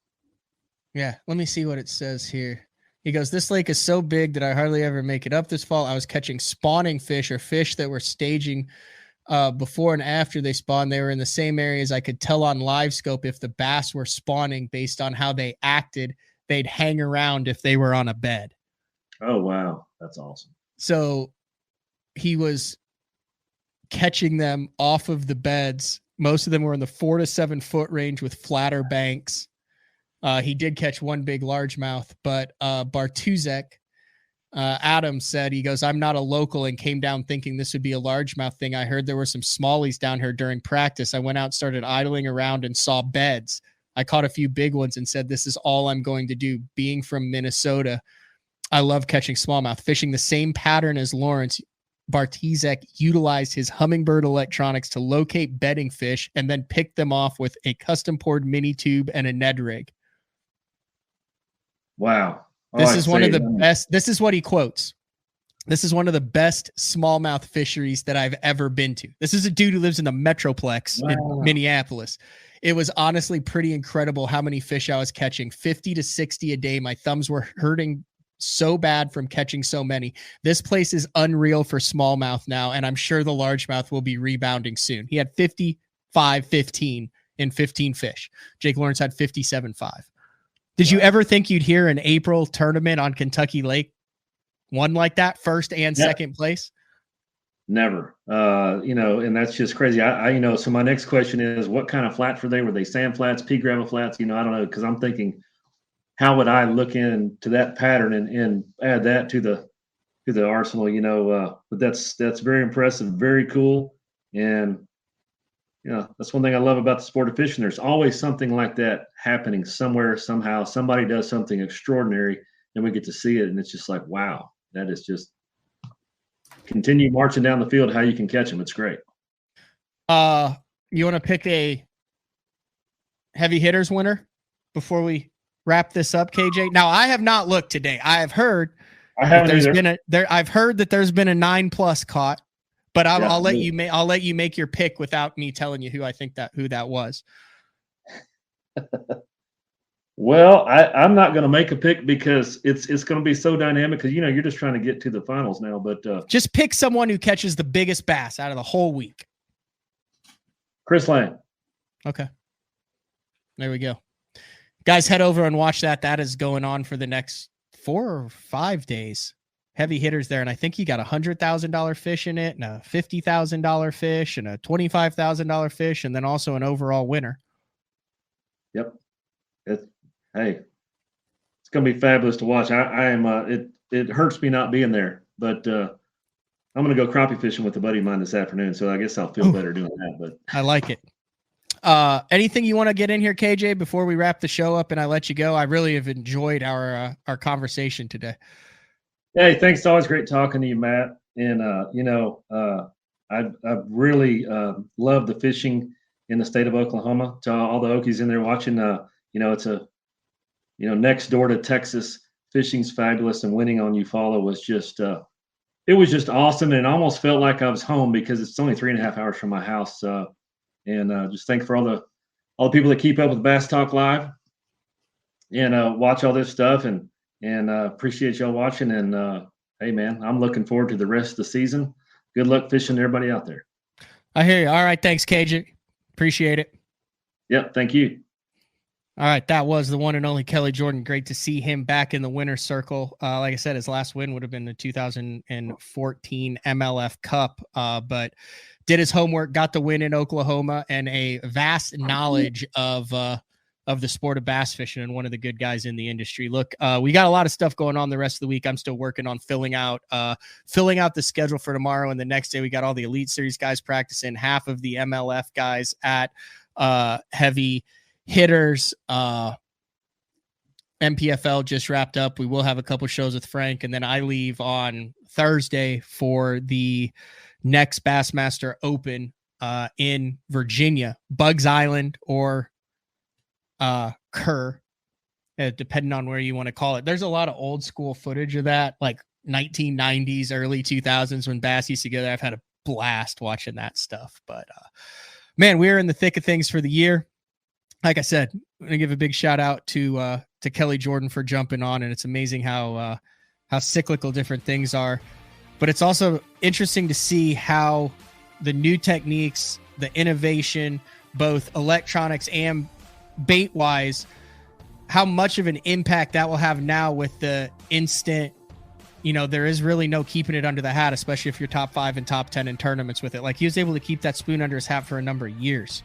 Yeah, let me see what it says here. He goes, this lake is so big that I hardly ever make it up this fall. I was catching spawning fish or fish that were staging before and after they spawned. They were in the same areas. I could tell on live scope if the bass were spawning based on how they acted. They'd hang around if they were on a bed. Oh, wow. That's awesome. So he was catching them off of the beds. Most of them were in the 4 to 7 foot range with flatter banks. He did catch one big largemouth, but Bartuzek, Adam said, he goes, I'm not a local and came down thinking this would be a largemouth thing. I heard there were some smallies down here during practice. I went out, started idling around and saw beds. I caught a few big ones and said, this is all I'm going to do. Being from Minnesota, I love catching smallmouth. Fishing the same pattern as Lawrence, Bartuzek utilized his Humminbird electronics to locate bedding fish and then pick them off with a custom poured mini tube and a Ned rig. Wow. This is one of the best. This is what he quotes. This is one of the best smallmouth fisheries that I've ever been to. This is a dude who lives in the Metroplex in Minneapolis. It was honestly pretty incredible how many fish I was catching, 50 to 60 a day. My thumbs were hurting so bad from catching so many. This place is unreal for smallmouth now, and I'm sure the largemouth will be rebounding soon. He had 55-15 in 15 fish. Jake Lawrence had 57.5. Did you ever think you'd hear an April tournament on Kentucky Lake one like that, first and second place? Never. And that's just crazy. I so my next question is, what kind of flats were they? Were they sand flats, pea gravel flats? I don't know, because I'm thinking, how would I look into that pattern and add that to the arsenal? But that's very impressive, very cool, and that's one thing I love about the sport of fishing. There's always something like that happening somewhere, somehow. Somebody does something extraordinary, and we get to see it, and it's just like, wow, that is just continue marching down the field. How you can catch them, it's great. You want to pick a heavy hitters winner before we wrap this up, KJ? Now, I have not looked today. I have heard I've heard that there's been a 9+ caught. But I'll let you make your pick without me telling you who that was. Well, I'm not going to make a pick because it's going to be so dynamic because you're just trying to get to the finals now. But just pick someone who catches the biggest bass out of the whole week. Chris Lang. Okay, there we go, guys. Head over and watch that. That is going on for the next 4 or 5 days. Heavy hitters there, and I think he got $100,000 fish in it, and a $50,000 fish, and a $25,000 fish, and then also an overall winner. Yep. It's gonna be fabulous to watch. I am. It hurts me not being there, but I'm gonna go crappie fishing with a buddy of mine this afternoon, so I guess I'll feel better doing that. But I like it. Anything you want to get in here, KJ, before we wrap the show up and I let you go? I really have enjoyed our conversation today. Hey, thanks. It's always great talking to you, Matt. And I've really loved the fishing in the state of Oklahoma. To all the Okies in there watching, it's next door to Texas. Fishing's fabulous, and winning on Eufaula was just it was just awesome, and it almost felt like I was home because it's only 3.5 hours from my house. And just thanks for all the people that keep up with Bass Talk Live and watch all this stuff and appreciate y'all watching. And hey, man, I'm looking forward to the rest of the season. Good luck fishing to everybody out there. I hear you. All right. Thanks, KJ. Appreciate it. Yep. Thank you. All right. That was the one and only Kelly Jordon. Great to see him back in the winner's circle. Like I said, his last win would have been the 2014 MLF Cup, but did his homework, got the win in Oklahoma, and a vast knowledge of of the sport of bass fishing and one of the good guys in the industry. Look, we got a lot of stuff going on the rest of the week. I'm still working on filling out the schedule for tomorrow, and the next day we got all the Elite Series guys practicing, half of the MLF guys at Heavy Hitters. MPFL just wrapped up. We will have a couple shows with Frank, and then I leave on Thursday for the next Bassmaster Open in Virginia, Bugs Island or Kerr, depending on where you want to call it. There's a lot of old school footage of that, like 1990s, early 2000s when Bass used to go there. I've had a blast watching that stuff. But man, we're in the thick of things for the year. Like I said, I'm going to give a big shout out to Kelly Jordon for jumping on, and it's amazing how cyclical different things are. But it's also interesting to see how the new techniques, the innovation, both electronics and bait-wise, how much of an impact that will have now with the instant. There is really no keeping it under the hat, especially if you're top 5 and top 10 in tournaments with it. Like, he was able to keep that spoon under his hat for a number of years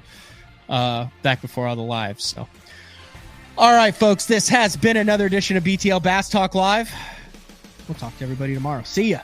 back before all the lives. So, all right, folks, this has been another edition of BTL Bass Talk Live. We'll talk to everybody tomorrow. See ya.